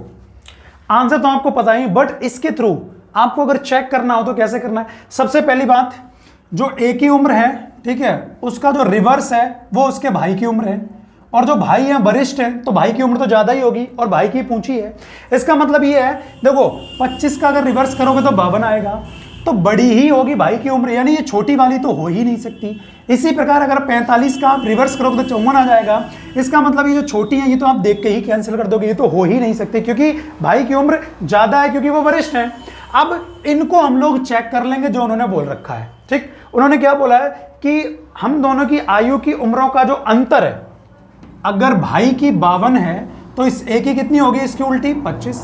आंसर तो आपको पता ही, बट इसके थ्रू आपको अगर चेक करना हो तो कैसे करना है? सबसे पहली बात, जो ए की उम्र है, ठीक है, उसका जो रिवर्स है वो उसके भाई की उम्र है, और जो भाई है वरिष्ठ है तो भाई की उम्र तो ज्यादा ही होगी और भाई की पूंछी है। इसका मतलब ये है, देखो 25 का अगर रिवर्स करोगे तो 52 आएगा, तो बड़ी ही होगी भाई की उम्र, यानी ये छोटी वाली तो हो ही नहीं सकती। इसी प्रकार अगर 45 का आप रिवर्स करोगे तो 54 आ जाएगा। इसका मतलब ये जो छोटी है ये तो आप देख के ही कैंसिल कर दोगे, ये तो हो ही नहीं सकती क्योंकि भाई की उम्र ज्यादा है क्योंकि वो वरिष्ठ है। अब इनको हम लोग चेक कर लेंगे जो उन्होंने बोल रखा है। ठीक, उन्होंने क्या बोला है कि हम दोनों की आयु की उम्रों का जो अंतर है, अगर भाई की 52 है तो इस एक की कितनी होगी, इसकी उल्टी 25।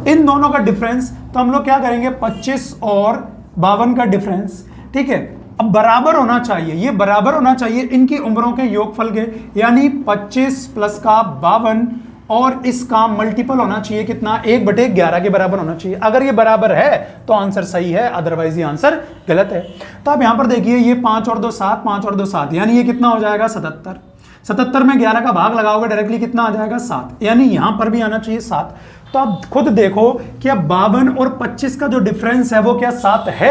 इन दोनों का डिफरेंस तो हम लोग क्या करेंगे, 25 और 52 का डिफरेंस। ठीक है, अब बराबर होना चाहिए, ये बराबर होना चाहिए इनकी उम्रों के योगफल के, यानी 25 प्लस का 52 और इसका मल्टीपल होना चाहिए कितना, 1/11 के बराबर होना चाहिए। अगर ये बराबर है तो आंसर सही है, अदरवाइज ये आंसर गलत है। तो आप यहां पर देखिए, ये 5 और 2 7, 5 और 2 7, यानी ये कितना हो जाएगा 77। 77 में 11 का भाग लगाओगे डायरेक्टली कितना आ जाएगा 7, यानी यहां पर भी आना चाहिए 7। तो आप खुद देखो कि अब 52 और 25 का जो डिफरेंस है वो क्या 7 है।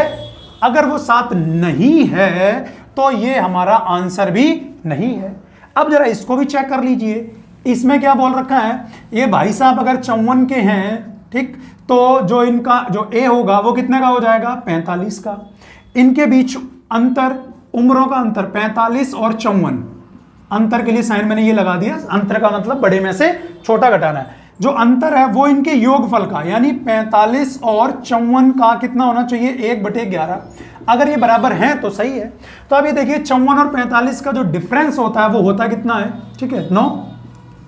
अगर वो 7 नहीं है तो ये हमारा आंसर भी नहीं है। अब जरा इसको भी चेक कर लीजिए, इसमें क्या बोल रखा है, ये भाई साहब अगर 54 के हैं, ठीक, तो जो इनका जो ए होगा वो कितने का हो जाएगा 45 का। इनके बीच अंतर, उम्रों का अंतर 45 और 54, अंतर के लिए साइन मैंने ये लगा दिया, अंतर का मतलब बड़े में से छोटा घटाना है। जो अंतर है वो इनके योगफल का, यानी 45 और 54 का कितना होना चाहिए 1/11। अगर ये बराबर हैं तो सही है। तो अब ये देखिए 54 और 45 का जो डिफरेंस होता है वो होता कितना है, ठीक है 9,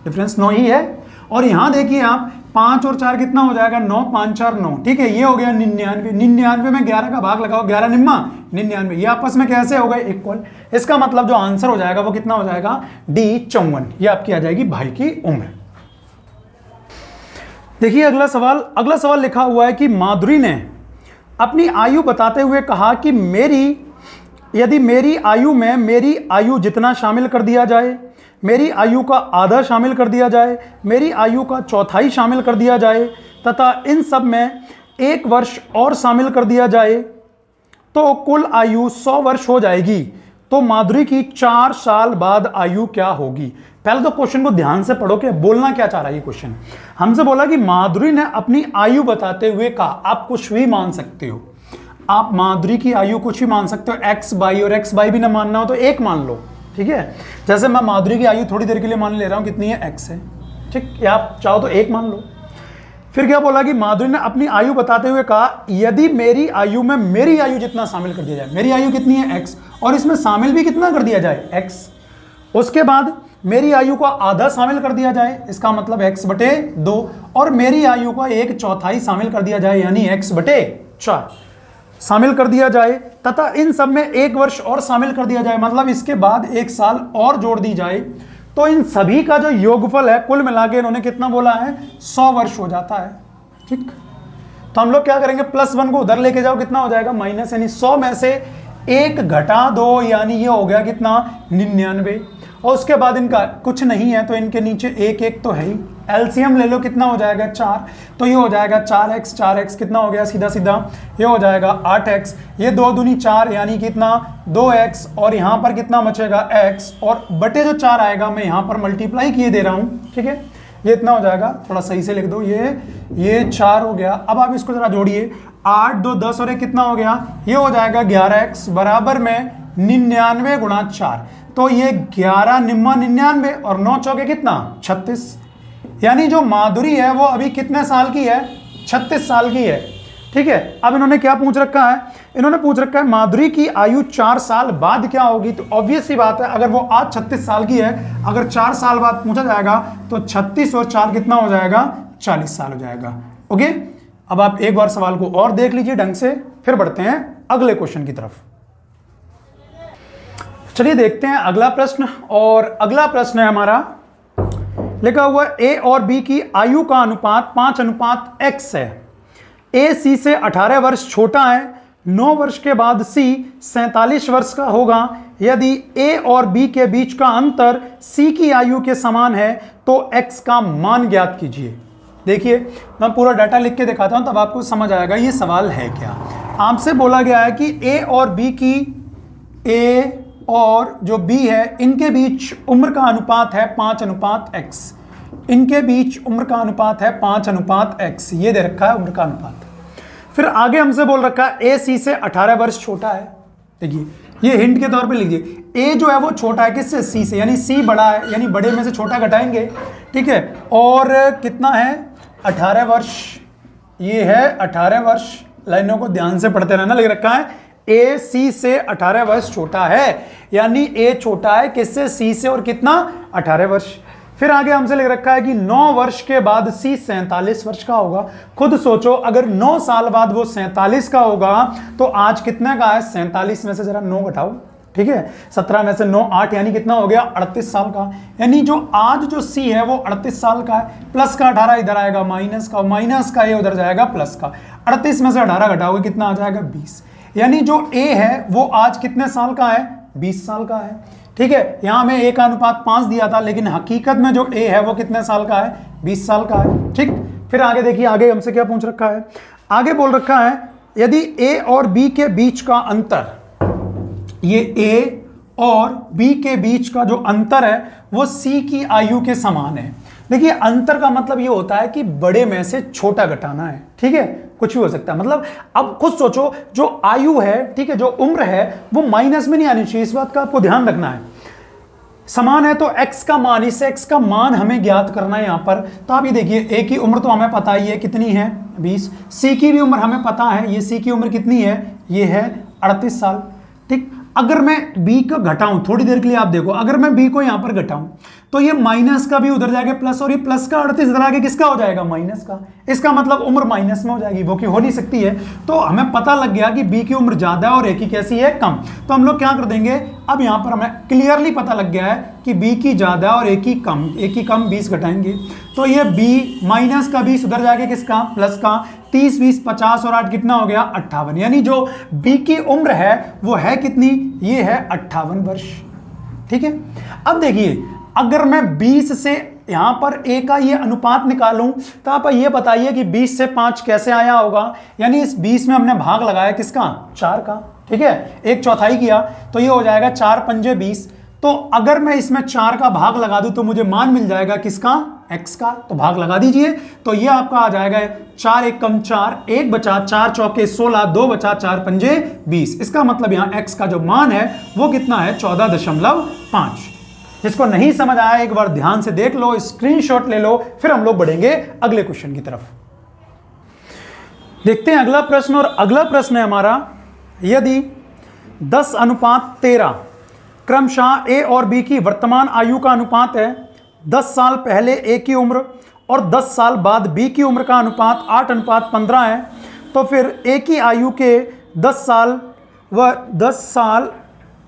डिफरेंस 9 ही है। और यहां देखिए आप 5 और 4 कितना हो जाएगा 9, 5 4 9, ठीक है, ये हो गया 99। 99 में 11 का भाग लगाओ, 11 निम्मा 99, ये आपस में कैसे हो गए इक्वल। इसका मतलब जो आंसर हो जाएगा वो कितना हो जाएगा डी 54, ये आपकी आ जाएगी भाई की उम्र। देखिए अगला सवाल लिखा हुआ है कि माधुरी ने अपनी आयु बताते हुए कहा कि यदि मेरी आयु में मेरी आयु जितना शामिल कर दिया जाए, मेरी आयु का आधा शामिल कर दिया जाए, मेरी आयु का चौथाई शामिल कर दिया जाए तथा इन सब में 1 वर्ष और शामिल कर दिया जाए तो कुल आयु 100 वर्ष हो जाएगी। तो माधुरी की 4 साल बाद आयु क्या होगी। पहले तो क्वेश्चन को ध्यान से पढ़ो कि बोलना क्या चाह रहा है ये क्वेश्चन। हमसे बोला कि माधुरी ने अपनी आयु बताते हुए कहा, आप कुछ भी मान सकते हो, आप माधुरी की आयु कुछ भी मान सकते हो, एक्स बाई, और एक्स बाई भी ना मानना हो तो 1 मान लो, ठीक है। जैसे मैं माधुरी की आयु थोड़ी देर के लिए मान ले रहा हूं, कितनी है x है, ठीक, या आप चाहो तो 1 मान लो। फिर क्या बोला कि माधुरी ने अपनी आयु बताते हुए कहा, यदि मेरी आयु में मेरी आयु जितना शामिल कर दिया जाए, मेरी आयु कितनी है x, और इसमें शामिल भी कितना कर दिया जाए x, उसके बाद मेरी आयु का आधा शामिल कर दिया जाए, इसका मतलब x/2, और मेरी आयु का 1/4 शामिल कर दिया जाए, यानी x/4 शामिल कर दिया जाए तथा इन सब में 1 वर्ष और शामिल कर दिया जाए, मतलब इसके बाद 1 साल और जोड़ दी जाए, तो इन सभी का जो योगफल है कुल मिला के इन्होंने कितना बोला है 100 वर्ष हो जाता है। ठीक, तो हम लोग क्या करेंगे, +1 को उधर लेके जाओ, कितना हो जाएगा माइनस, यानी 100 में से 1 घटा 2, यानी ये हो गया कितना 99। और उसके बाद इनका कुछ नहीं है तो इनके नीचे 1 तो है ही, एलसीएम ले लो, कितना हो जाएगा 4, तो ये हो जाएगा 4x कितना हो गया सीधा सीधा, ये हो जाएगा 8x, ये 2 दूनी 4 यानी कितना 2x, और यहाँ पर कितना बचेगा x, और बटे जो 4 आएगा मैं यहाँ पर मल्टीप्लाई किए दे रहा हूँ, ठीक है, ये इतना हो जाएगा, थोड़ा सही से लिख दो, ये 4 हो गया। अब आप इसको जरा जोड़िए, 8 2 10 और 1 कितना हो गया, ये हो जाएगा 11x बराबर में 99 गुणा 4, तो ये 11 निम्मा 99 और 9 चौके कितना 36, यानी जो माधुरी है वो अभी कितने साल की है 36 साल की है। ठीक है, अब इन्होंने क्या पूछ रखा है, इन्होंने पूछ रखा है माधुरी की आयु 4 साल बाद क्या होगी। तो ऑब्वियस सी बात है, अगर वो आज 36 साल की है, अगर 4 साल बाद पूछा जाएगा तो 36 और 4 कितना हो जाएगा 40 साल हो जाएगा। ओके, अब आप एक बार सवाल को और देख लीजिए ढंग से, फिर बढ़ते हैं अगले क्वेश्चन की तरफ। चलिए देखते हैं अगला प्रश्न, और अगला प्रश्न है हमारा, लिखा हुआ ए और बी की आयु का अनुपात 5:x है। ए सी से 18 वर्ष छोटा है, 9 वर्ष के बाद सी 47 वर्ष का होगा। यदि ए और बी के बीच का अंतर सी की आयु के समान है तो x का मान ज्ञात कीजिए। देखिए मैं पूरा डाटा लिख के दिखाता हूं तब आपको समझ आएगा ये सवाल है क्या। आपसे बोला गया है कि ए और बी की, ए और जो बी है इनके बीच उम्र का अनुपात है 5:x, इनके बीच उम्र का अनुपात है 5:x, ये दे रखा है उम्र का अनुपात। फिर आगे हमसे बोल रखा है ए सी से 18 वर्ष छोटा है। देखिए ये हिंट के तौर पे लीजिए, ए जो है वो छोटा है किससे, सी से, यानी सी बड़ा है, यानी बड़े में से छोटा घटाएंगे, ठीक है। और कितना है 18 वर्ष, ये है 18 वर्ष, लाइनों को ध्यान से पढ़ते रहना, लिख रखा है ए सी से 18 वर्ष छोटा है, यानी ए छोटा है किससे, सी से, और कितना 18 वर्ष। फिर आगे हमसे लिख रखा है कि 9 वर्ष के बाद सी 47 वर्ष का होगा। खुद सोचो अगर 9 साल बाद वो 47 का होगा तो आज कितने का है, 47 में से जरा 9 घटाओ, ठीक है, 17 में से 9 8, यानी कितना हो गया 38 साल का। यानी जो आज जो सी है वो 38 साल का है। प्लस का 18 इधर आएगा, माइनस का, माइनस का ये उधर जाएगा प्लस का, 38 में से 18 घटाओगे कितना आ जाएगा 20। यानी जो ए है वो आज कितने साल का है, 20 साल का है, ठीक है। यहां में ए का अनुपात 5 दिया था, लेकिन हकीकत में जो ए है वो कितने साल का है, 20 साल का है, ठीक। फिर आगे देखिए, आगे हमसे क्या पूछ रखा है, आगे बोल रखा है यदि ए और बी के बीच का अंतर, ये ए और बी के बीच का जो अंतर है वो सी की आयु के समान है। देखिए अंतर का मतलब ये होता है कि बड़े में से छोटा घटाना है, ठीक है, कुछ भी हो सकता है। मतलब अब खुद सोचो, जो आयु है, ठीक है, जो उम्र है वो माइनस में नहीं आनी चाहिए, इस बात का आपको ध्यान रखना है। समान है तो x का मान, इस x का मान हमें ज्ञात करना है यहां पर। तो आप ये देखिए a की उम्र तो हमें पता ही है कितनी है 20, c की भी उम्र हमें पता है, ये c की उम्र कितनी है, ये है 38 साल, ठीक। अगर मैं b को घटाऊं, थोड़ी देर के लिए आप देखो, अगर मैं b को यहां पर घटाऊं तो ये माइनस का भी उधर जाएगा प्लस, और ये प्लस का 38 इधर आगे किसका हो जाएगा, माइनस का। इसका मतलब उम्र माइनस में हो जाएगी, वो की हो नहीं सकती है। तो हमें पता लग गया कि b की उम्र ज्यादा है और a की कैसी है, कम। तो हम लोग क्या कर देंगे, अब यहां पर हमें क्लियरली पता लग गया है कि b की ज्यादा और a की कम, a की कम 20 घटाएंगे तो ये b माइनस का 20 उधर जाके किसका, प्लस का, 30 20 50 और 8 कितना हो गया 58, यानी जो b की उम्र है वो है कितनी, ये है 58 वर्ष, ठीक है। अब देखिए अगर मैं 20 से यहां पर a का ये अनुपात निकालूं तो आप ये बताइए कि 20 से 5 कैसे आया होगा, यानी इस 20 में हमने भाग लगाया किसका, 4 का, ठीक है, 1/4 किया तो ये हो जाएगा 4 पंजे 20। तो अगर मैं इसमें 4 का भाग लगा दूं तो मुझे मान मिल जाएगा किसका, x का, तो भाग लगा दीजिए। तो ये आपका आ जाएगा 4 1 कम 4, 1 बचा 4 चौके 16, 2 बचा 4 पंजे 20। इसका मतलब यहाँ x का जो मान है वो कितना है, 14.5। जिसको नहीं समझ आया एक बार ध्यान से देख लो, स्क्रीनशॉट ले लो, फिर हम लोग बढ़ेंगे अगले क्वेश्चन की तरफ। देखते हैं अगला प्रश्न, और अगला प्रश्न है हमारा, यदि 10:13 क्रमशः ए और बी की वर्तमान आयु का अनुपात है, 10 साल पहले ए की उम्र और 10 साल बाद बी की उम्र का अनुपात 8:15 है, तो फिर ए की आयु के 10 साल व 10 साल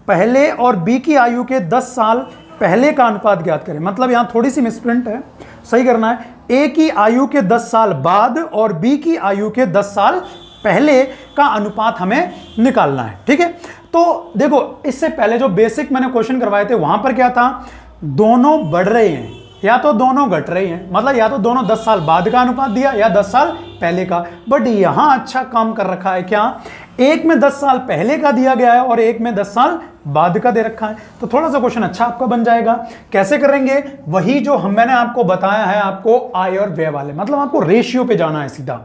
पहले और बी की आयु के 10 साल पहले का अनुपात ज्ञात करें। मतलब यहां थोड़ी सी मिसप्रिंट है, सही करना है, ए की आयु के 10 साल बाद और बी की आयु के 10 साल पहले का अनुपात हमें निकालना है, ठीक है। तो देखो इससे पहले जो बेसिक मैंने क्वेश्चन करवाए थे वहां पर क्या था, दोनों बढ़ रहे हैं या तो दोनों घट रहे हैं, मतलब या तो दोनों 10 साल बाद का अनुपात दिया या 10 साल पहले का। बट यहां अच्छा काम कर रखा है, क्या, एक में 10 साल पहले का दिया गया है और एक में 10 साल बाद का दे रखा है, तो थोड़ा सा क्वेश्चन अच्छा आपका बन जाएगा। कैसे करेंगे, वही जो मैंने आपको बताया है, आपको आय और व्यय वाले, मतलब आपको रेशियो पे जाना है सीधा,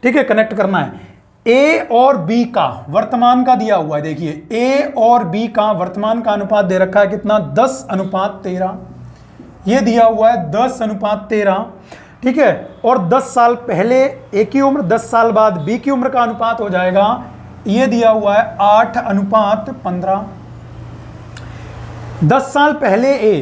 ठीक है, कनेक्ट करना है। ए और बी का वर्तमान का दिया हुआ है, देखिए ए और बी का वर्तमान का अनुपात दे रखा है कितना, 10:13, ये दिया हुआ है 10:13, ठीक है। और 10 साल पहले ए की उम्र, 10 साल बाद बी की उम्र का अनुपात हो जाएगा, ये दिया हुआ है 8:15। 10 साल पहले ए,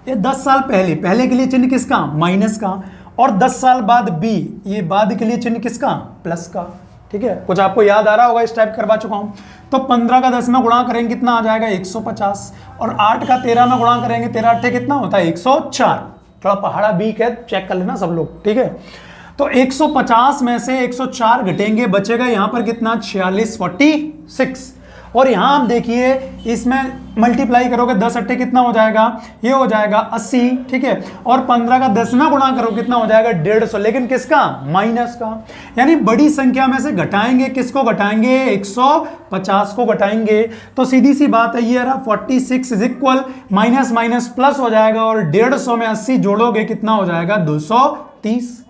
ये 10 साल पहले के लिए चिन्ह किसका, माइनस का, और 10 साल बाद बी, ये बाद के लिए चिन्ह किसका, प्लस का, ठीक है। कुछ आपको याद आ रहा होगा, इस टाइप करवा चुका हूं। तो 15 का 10 में गुणा करेंगे कितना आ जाएगा, 150, और 8 का 13 में गुणा करेंगे, 13 8 कितना होता है, 104। थोड़ा पहाड़ा बीक है, चेक कर लेना सब लोग, ठीक है। तो 150 में से 104 घटेंगे, बचेगा यहां पर कितना, 46 46। और यहां आप देखिए इसमें मल्टीप्लाई करोगे 10 अट्ठे कितना हो जाएगा, ये हो जाएगा 80, ठीक है। और 15 का 10 में गुणा करो कितना हो जाएगा, 150, लेकिन किसका, माइनस का। यानी बड़ी संख्या में से घटाएंगे, किसको घटाएंगे, 150 को घटाएंगे। तो सीधी सी बात है, ये रहा 46 is equal minus minus plus हो जाएगा, और 150 में 80 जोड़ोगे कितना हो जाएगा, 230।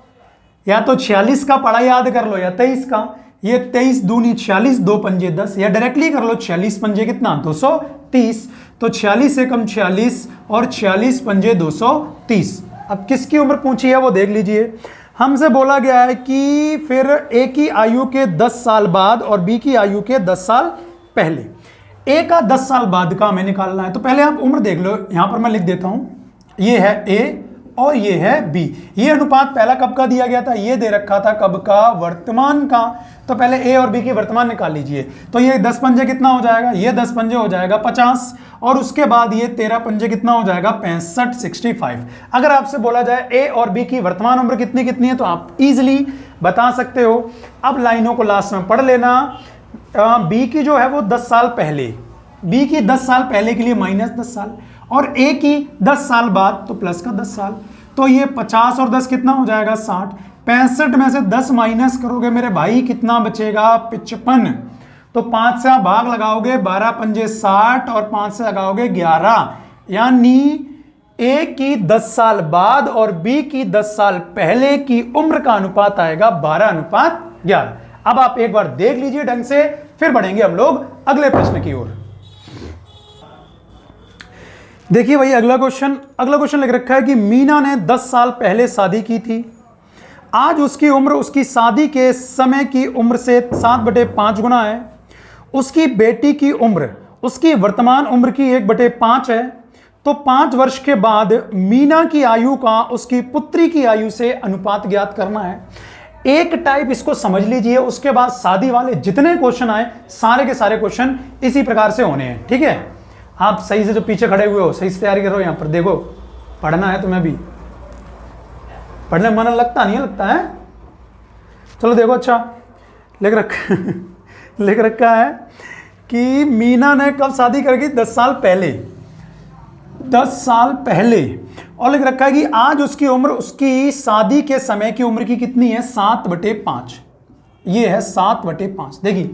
या तो 46 का पढ़ा याद कर लो या 23 का, ये 23 दूनी 46, 2 पंजे 10, या डायरेक्टली कर लो 46 पंजे कितना 230, तो 46 एकम 46 और 46 पंजे 230। अब किसकी उम्र पूछी है वो देख लीजिए। हमसे बोला गया है कि फिर ए की आयु के 10 साल बाद और बी की आयु के 10 साल पहले, ए का 10 साल बाद का हमें निकालना है। तो पहले आप उम्र देख लो, यहां पर मैं लिख देता हूं, ये है ए और ये है बी। ये अनुपात पहला कब का दिया गया था, ये दे रखा था कब का, वर्तमान का। तो पहले ए और बी की वर्तमान निकाल लीजिए। तो ये 10 पंजे कितना हो जाएगा, ये 10 पंजे हो जाएगा 50, और उसके बाद ये 13 पंजे कितना हो जाएगा 65, 65। अगर आपसे बोला जाए ए और बी की वर्तमान उम्र कितनी कितनी है तो आप इजिली बता सकते हो। अब लाइनों को लास्ट में पढ़ लेना। बी की जो है वो 10 साल पहले, बी की 10 साल पहले के लिए माइनस 10 साल, और ए की 10 साल बाद तो प्लस का 10 साल। तो ये 50 और 10 कितना हो जाएगा 60, 65 में से 10 माइनस करोगे मेरे भाई कितना बचेगा 55। तो 5 से आप भाग लगाओगे, 12 पंजे 60 और 5 से लगाओगे 11, यानी ए की 10 साल बाद और बी की 10 साल पहले की उम्र का अनुपात आएगा 12:11। अब आप एक बार देख लीजिए ढंग से, फिर बढ़ेंगे हम लोग अगले प्रश्न की ओर। देखिए भाई अगला क्वेश्चन लिख रखा है कि मीना ने 10 साल पहले शादी की थी। आज उसकी उम्र उसकी शादी के समय की उम्र से 7/5 गुना है। उसकी बेटी की उम्र उसकी वर्तमान उम्र की 1/5 है। तो 5 वर्ष के बाद मीना की आयु का उसकी पुत्री की आयु से अनुपात ज्ञात करना है। एक टाइप इसको समझ लीजिए, उसके बाद शादी वाले जितने क्वेश्चन आए सारे के सारे क्वेश्चन इसी प्रकार से होने हैं, ठीक है। आप सही से जो पीछे खड़े हुए हो सही से तैयारी करो, यहां पर देखो पढ़ना है तुम्हें भी, पढ़ने मन लगता नहीं है, लगता है। चलो देखो, अच्छा लिख रखा है कि मीना ने कब शादी करेगी 10 साल पहले, 10 साल पहले, और लिख रखा है कि आज उसकी उम्र उसकी शादी के समय की उम्र की कितनी है 7/5। ये है 7/5। देखिए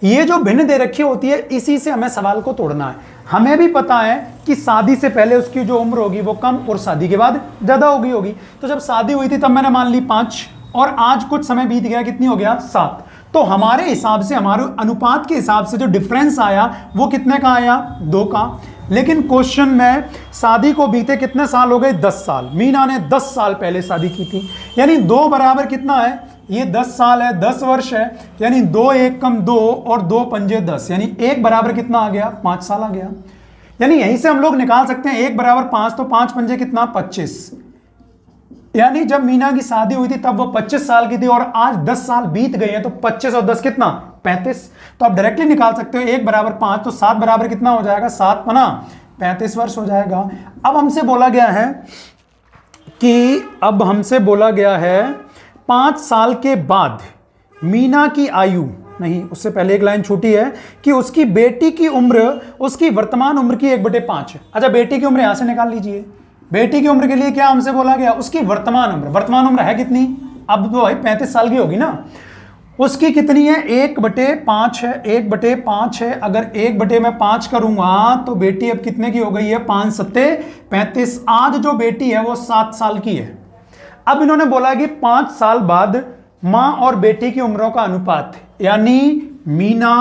ये जो भिन्न दे रखी होती है इसी से हमें सवाल को तोड़ना है। हमें भी पता है कि शादी से पहले उसकी जो उम्र होगी वो कम और शादी के बाद ज्यादा होगी। तो जब शादी हुई थी तब मैंने मान ली 5 और आज कुछ समय बीत गया, कितनी हो गया 7। तो हमारे हिसाब से, हमारे अनुपात के हिसाब से जो डिफरेंस आया वो कितने का आया 2 का। लेकिन क्वेश्चन में शादी को बीते कितने साल हो गए 10 साल। मीना ने 10 साल पहले शादी की थी, यानी 2 बराबर कितना है, ये 10 साल है, 10 वर्ष है, यानी 2 1 कम 2 और 2 पंजे 10, यानी 1 बराबर कितना आ गया 5 साल आ गया। यानी यहीं से हम लोग निकाल सकते हैं 1 बराबर 5, तो 5 पंजे कितना 25, यानी जब मीना की शादी हुई थी तब वो 25 साल की थी और आज 10 साल बीत गए हैं, तो 25 और 10 कितना 35। तो आप डायरेक्टली निकाल सकते हो 1 बराबर 5, तो 7 बराबर कितना हो जाएगा 7 पना 35 वर्ष हो जाएगा। अब हमसे बोला गया है 5 साल के बाद मीना की आयु, नहीं उससे पहले एक लाइन छूटी है कि उसकी बेटी की उम्र उसकी वर्तमान उम्र की 1/5 है। अच्छा बेटी की उम्र यहां से निकाल लीजिए। बेटी की उम्र के लिए क्या हमसे बोला गया, उसकी वर्तमान उम्र है कितनी, अब तो भाई 35 साल की होगी ना, उसकी कितनी है 1/5 है, 1/5 है। अगर 1/5 करूंगा तो बेटी अब कितने की हो गई है 5 7 35। आज जो बेटी है वो 7 साल की है। अब इन्होंने बोला कि 5 साल बाद मां और बेटी की उम्रों का अनुपात, यानी मीना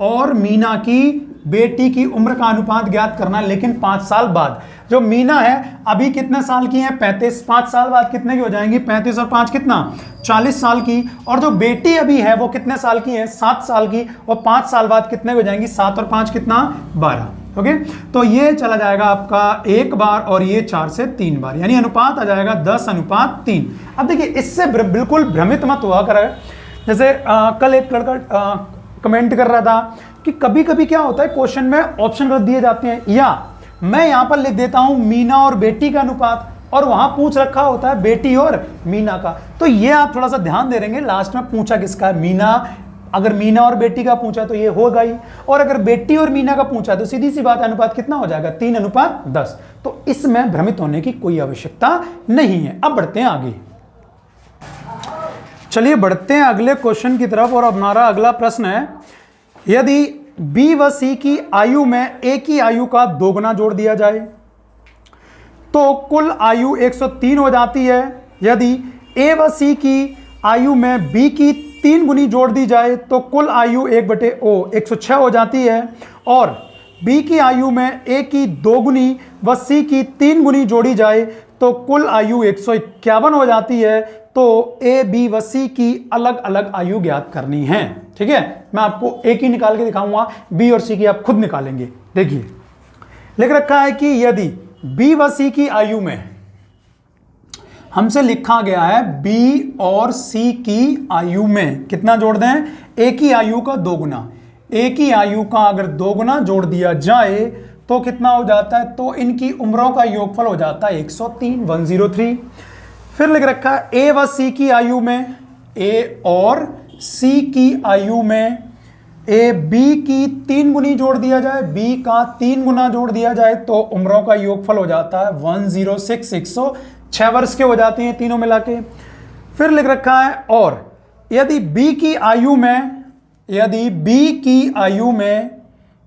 और मीना की बेटी की उम्र का अनुपात ज्ञात करना, लेकिन 5 साल बाद। जो मीना है अभी कितने साल की है 35, 5 साल बाद कितने की हो जाएंगी 35 और 5 कितना 40 साल की। और जो बेटी अभी है वो कितने साल की है 7 साल की, और 5 साल बाद कितने हो जाएंगी 7 और 5 कितना 12। ओके, तो ये चला जाएगा आपका 1 बार और ये 4 से 3 बार, यानी अनुपात आ जाएगा 10:3। अब देखिए इससे बिल्कुल भ्रमित मत हुआ करे। जैसे कल एक लड़का कमेंट कर रहा था कि कभी कभी क्या होता है क्वेश्चन में ऑप्शन रख दिए जाते हैं, या मैं यहां पर लिख देता हूं मीना और बेटी का अनुपात और वहां पूछ रखा होता है बेटी और मीना का। तो ये आप थोड़ा सा ध्यान दे रहेंगे, लास्ट में पूछा किसका है मीना। अगर मीना और बेटी का पूछा तो ये होगा ही, और अगर बेटी और मीना का पूछा तो सीधी सी बात अनुपात कितना हो जाएगा 3:10। तो इसमें भ्रमित होने की कोई आवश्यकता नहीं है। अब बढ़ते हैं आगे, चलिए बढ़ते हैं अगले क्वेश्चन की तरफ। और हमारा अगला प्रश्न है, यदि बी व सी की आयु में ए की आयु का 2 गुना जोड़ दिया जाए तो कुल आयु 103 हो जाती है। यदि ए व सी की आयु में बी की 3 गुनी जोड़ दी जाए तो कुल आयु 1/O 106 हो जाती है, और B की आयु में A की 2 गुनी व C की 3 गुनी जोड़ी जाए तो कुल आयु 151 हो जाती है। तो A, B व C की अलग अलग आयु ज्ञात करनी है। ठीक है, मैं आपको A की निकाल के दिखाऊंगा, B और C की आप खुद निकालेंगे। देखिए लिख रखा है कि यदि B व C की आयु में, हमसे लिखा गया है B और C की आयु में कितना जोड़ दें, A की आयु का 2 गुना। A की आयु का अगर 2 गुना जोड़ दिया जाए तो कितना हो जाता है, तो इनकी उम्रों का योगफल हो जाता है 103, 103। फिर लिख रखा है A व C की आयु में, A और C की आयु में A B की 3 गुनी जोड़ दिया जाए, B का 3 गुना जोड़ दिया जाए तो उम्रों का योगफल हो जाता है 106, 106 वर्ष के हो जाते हैं तीनों मिला के। फिर लिख रखा है और यदि B की आयु में, यदि B की आयु में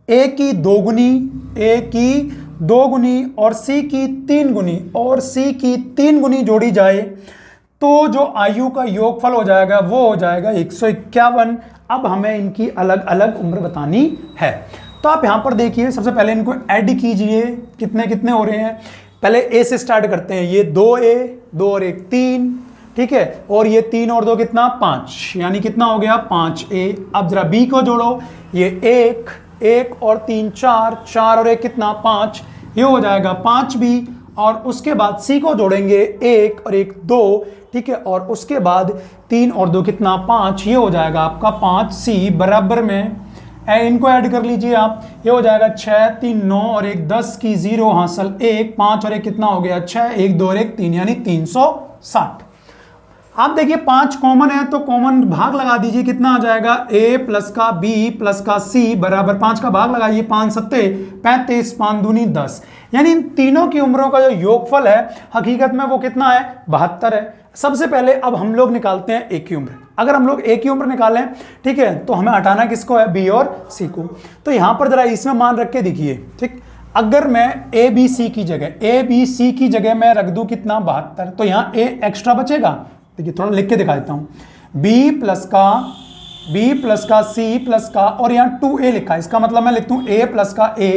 A की 2 गुनी, A की 2 गुनी और C की 3 गुनी और C की 3 गुनी जोड़ी जाए तो जो आयु का योगफल हो जाएगा वो हो जाएगा 151। अब हमें इनकी अलग अलग उम्र बतानी है। तो आप यहां पर देखिए, सबसे पहले इनको ऐड कीजिए, कितने कितने हो रहे हैं। पहले A से स्टार्ट करते हैं, ये 2A, 2 और 1 3, ठीक है, और ये 3 और 2 कितना 5, यानी कितना हो गया 5A। अब जरा B को जोड़ो, ये 1 और 3 4, 4 और 1 कितना 5, ये हो जाएगा 5B। और उसके बाद C को जोड़ेंगे, 1 और 1 2, ठीक है, और उसके बाद 3 और 2 कितना 5, ये हो जाएगा आपका 5C। बराबर में इनको ऐड कर लीजिए आप, ये हो जाएगा 6 3 9 और 1 10 की 0 हासिल 1, 5 और 1 कितना हो गया 6, 1 2 और 1 3, यानी 360। आप देखिए 5 कॉमन है तो कॉमन भाग लगा दीजिए, कितना आ जाएगा A प्लस का B प्लस का C बराबर 5 का भाग लगाइए, 5 सत्ते 35, 5 दूनी 10, यानी इन तीनों की उम्रों का जो योगफल है हकीकत में वो कितना है 72 है। सबसे पहले अब हम लोग निकालते हैं A की उम्र। अगर हम लोग A की उम्र निकालें, ठीक है, तो हमें हटाना किसको है, B और C को। तो यहां पर जरा इसमें मान रख के देखिए, ठीक, अगर मैं A B C की जगह मैं रख दूं कितना 72, तो यहां A एक्स्ट्रा बचेगा। देखिए थोड़ा लिख के दिखा देता हूं, B प्लस का C प्लस का, और यहाँ 2A लिखा है, इसका मतलब मैं लिखता हूं A प्लस का A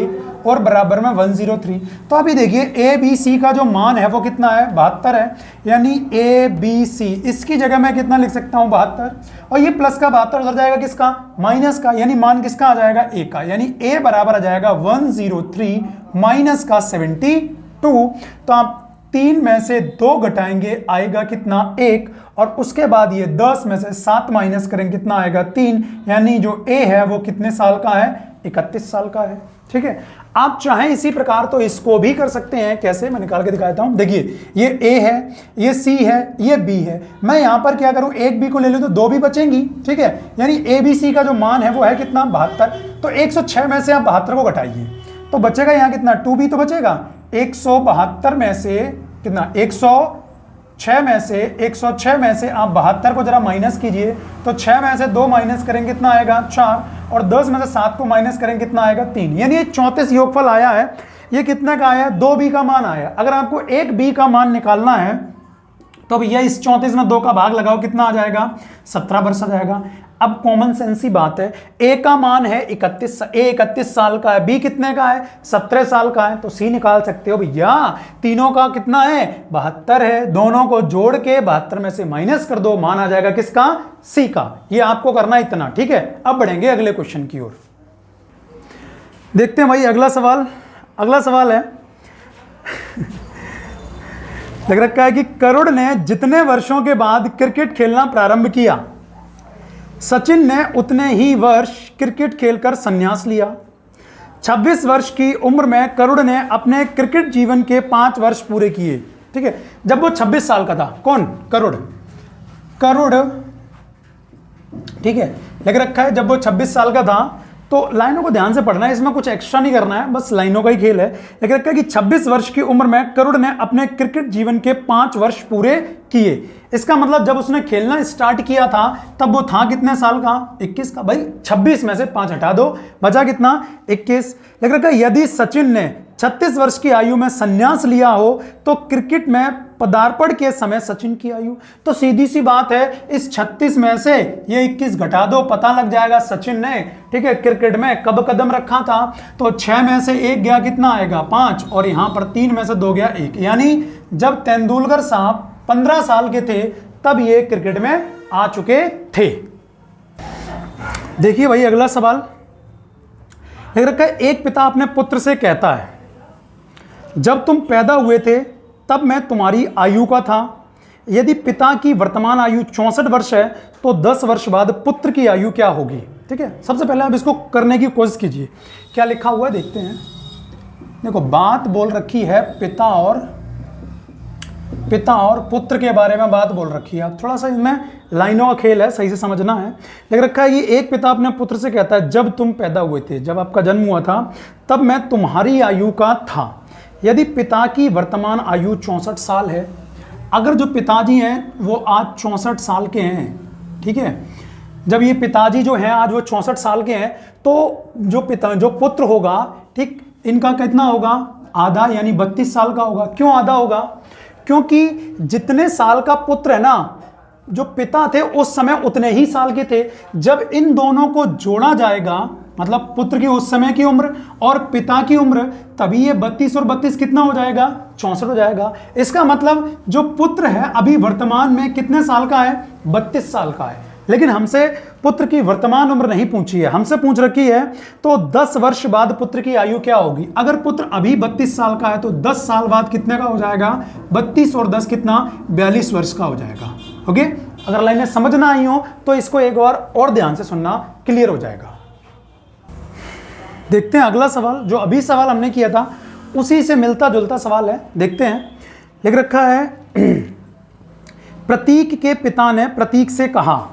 और बराबर में 103। तो अभी देखिए A B C का जो मान है वो कितना है 72 है, यानी A B C इसकी जगह मैं कितना लिख सकता हूं 72, और ये प्लस का 72 उधर जाएगा किसका माइनस का, यानी मान किसका आ जाएगा A का, यानी A बराबर आ जाएगा 103 माइनस का 72। तो आप 3 में से 2 घटाएंगे आएगा कितना 1, और उसके बाद ये 10 में से 7 माइनस करेंगे कितना आएगा 3, यानी जो A है वो कितने साल का है 31 साल का है। ठीक है, आप चाहें इसी प्रकार तो इसको भी कर सकते हैं, कैसे मैं निकाल के दिखाता हूं। देखिए ये A है, ये C है, ये B है, मैं यहां पर क्या करूं, एक B को ले लूं तो 2 भी बचेंगी। ठीक है, यानी ABC का जो मान है वो है कितना 72, तो 106 में से आप 72 को घटाइए तो बचेगा यहां कितना 2B तो बचेगा, 172 में से कितना 106 में से आप 72 को जरा माइनस कीजिए, तो 6 में से 2 माइनस करेंगे कितना आएगा 4, और 10 में से 7 को माइनस करेंगे कितना आएगा 3, यानी ये 34 योगफल आया है। ये कितने का आया, 2B का मान आया। अगर आपको 1B का मान निकालना है तो भैया इस 34 में 2 का भाग लगाओ, कितना आ जाएगा 17 वर्ष आ जाएगा। अब कॉमन सेंस ही बात है, A का मान है 31 साल का है, B कितने का है 17 साल का है, तो C निकाल सकते हो भैया। तीनों का कितना है 72 है, दोनों को जोड़ के 72 में से माइनस कर दो, मान आ जाएगा किसका C का। ये आपको करना इतना, ठीक है। अब बढ़ेंगे अगले क्वेश्चन की ओर, देखते हैं भाई अगला सवाल है लग रखा है कि करुण ने जितने वर्षों के बाद क्रिकेट खेलना प्रारंभ किया, सचिन ने उतने ही वर्ष क्रिकेट खेलकर संन्यास लिया। 26 वर्ष की उम्र में करुण ने अपने क्रिकेट जीवन के 5 वर्ष पूरे किए। ठीक है, जब वो 26 साल का था, कौन करुण, ठीक है, लग रखा है जब वो 26 साल का था। तो लाइनों को ध्यान से पढ़ना है, इसमें कुछ एक्स्ट्रा नहीं करना है, बस लाइनों का ही खेल है। लग रखा है कि 26 वर्ष की उम्र में करुण ने अपने क्रिकेट जीवन के 5 वर्ष पूरे किए। इसका मतलब जब उसने खेलना स्टार्ट किया था तब वो था कितने साल का? 21 का। भाई 26 में से 5 हटा दो, बचा कितना? 21। लिख रखा है यदि सचिन ने 36 वर्ष की आयु में संन्यास लिया हो तो क्रिकेट में पदार्पण के समय सचिन की आयु। तो सीधी सी बात है, इस 36 में से ये 21 घटा दो, पता लग जाएगा सचिन ने, ठीक है, क्रिकेट में कब कदम रखा था। तो 6 में से 1 गया, कितना आएगा? 5, और यहां पर 3 में से 2 गया 1। यानी जब तेंदुलकर साहब 15 साल के थे तब ये क्रिकेट में आ चुके थे। देखिए भाई अगला सवाल लिख रखा है एक पिता अपने पुत्र से कहता है जब तुम पैदा हुए थे तब मैं तुम्हारी आयु का था। यदि पिता की वर्तमान आयु 64 वर्ष है तो 10 वर्ष बाद पुत्र की आयु क्या होगी? ठीक है, सबसे पहले आप इसको करने की कोशिश कीजिए। क्या लिखा हुआ है देखते हैं। देखो बात बोल रखी है पिता और पुत्र के बारे में बात बोल रखी है। अब थोड़ा सा इसमें लाइनों का खेल है, सही से समझना है। लिख रखा है ये एक पिता अपने पुत्र से कहता है जब तुम पैदा हुए थे, जब आपका जन्म हुआ था तब मैं तुम्हारी आयु का था। यदि पिता की वर्तमान आयु 64 साल है, अगर जो पिताजी हैं वो आज 64 साल के हैं, ठीक है, जब ये पिताजी जो हैं आज वो 64 साल के हैं, तो जो पुत्र होगा, ठीक, इनका कितना होगा? आधा, यानी 32 साल का होगा। क्यों आधा होगा? क्योंकि जितने साल का पुत्र है ना, जो पिता थे उस समय उतने ही साल के थे। जब इन दोनों को जोड़ा जाएगा, मतलब पुत्र की उस समय की उम्र और पिता की उम्र, तभी ये 32 और 32 कितना हो जाएगा? 64 हो जाएगा। इसका मतलब जो पुत्र है अभी वर्तमान में कितने साल का है? 32 साल का है। लेकिन हमसे पुत्र की वर्तमान उम्र नहीं पूछी है, हमसे पूछ रखी है तो 10 वर्ष बाद पुत्र की आयु क्या होगी। अगर पुत्र अभी 32 साल का है तो 10 साल बाद कितने का हो जाएगा? 32 और 10 कितना? 42 वर्ष का हो जाएगा। ओके, अगर लाइनें समझ ना आई हो तो इसको एक बार और ध्यान से सुनना, क्लियर हो जाएगा। देखते हैं अगला सवाल, जो अभी सवाल हमने किया था उसी से मिलता जुलता सवाल है, देखते हैं। लिख रखा है प्रतीक के पिता ने प्रतीक से कहा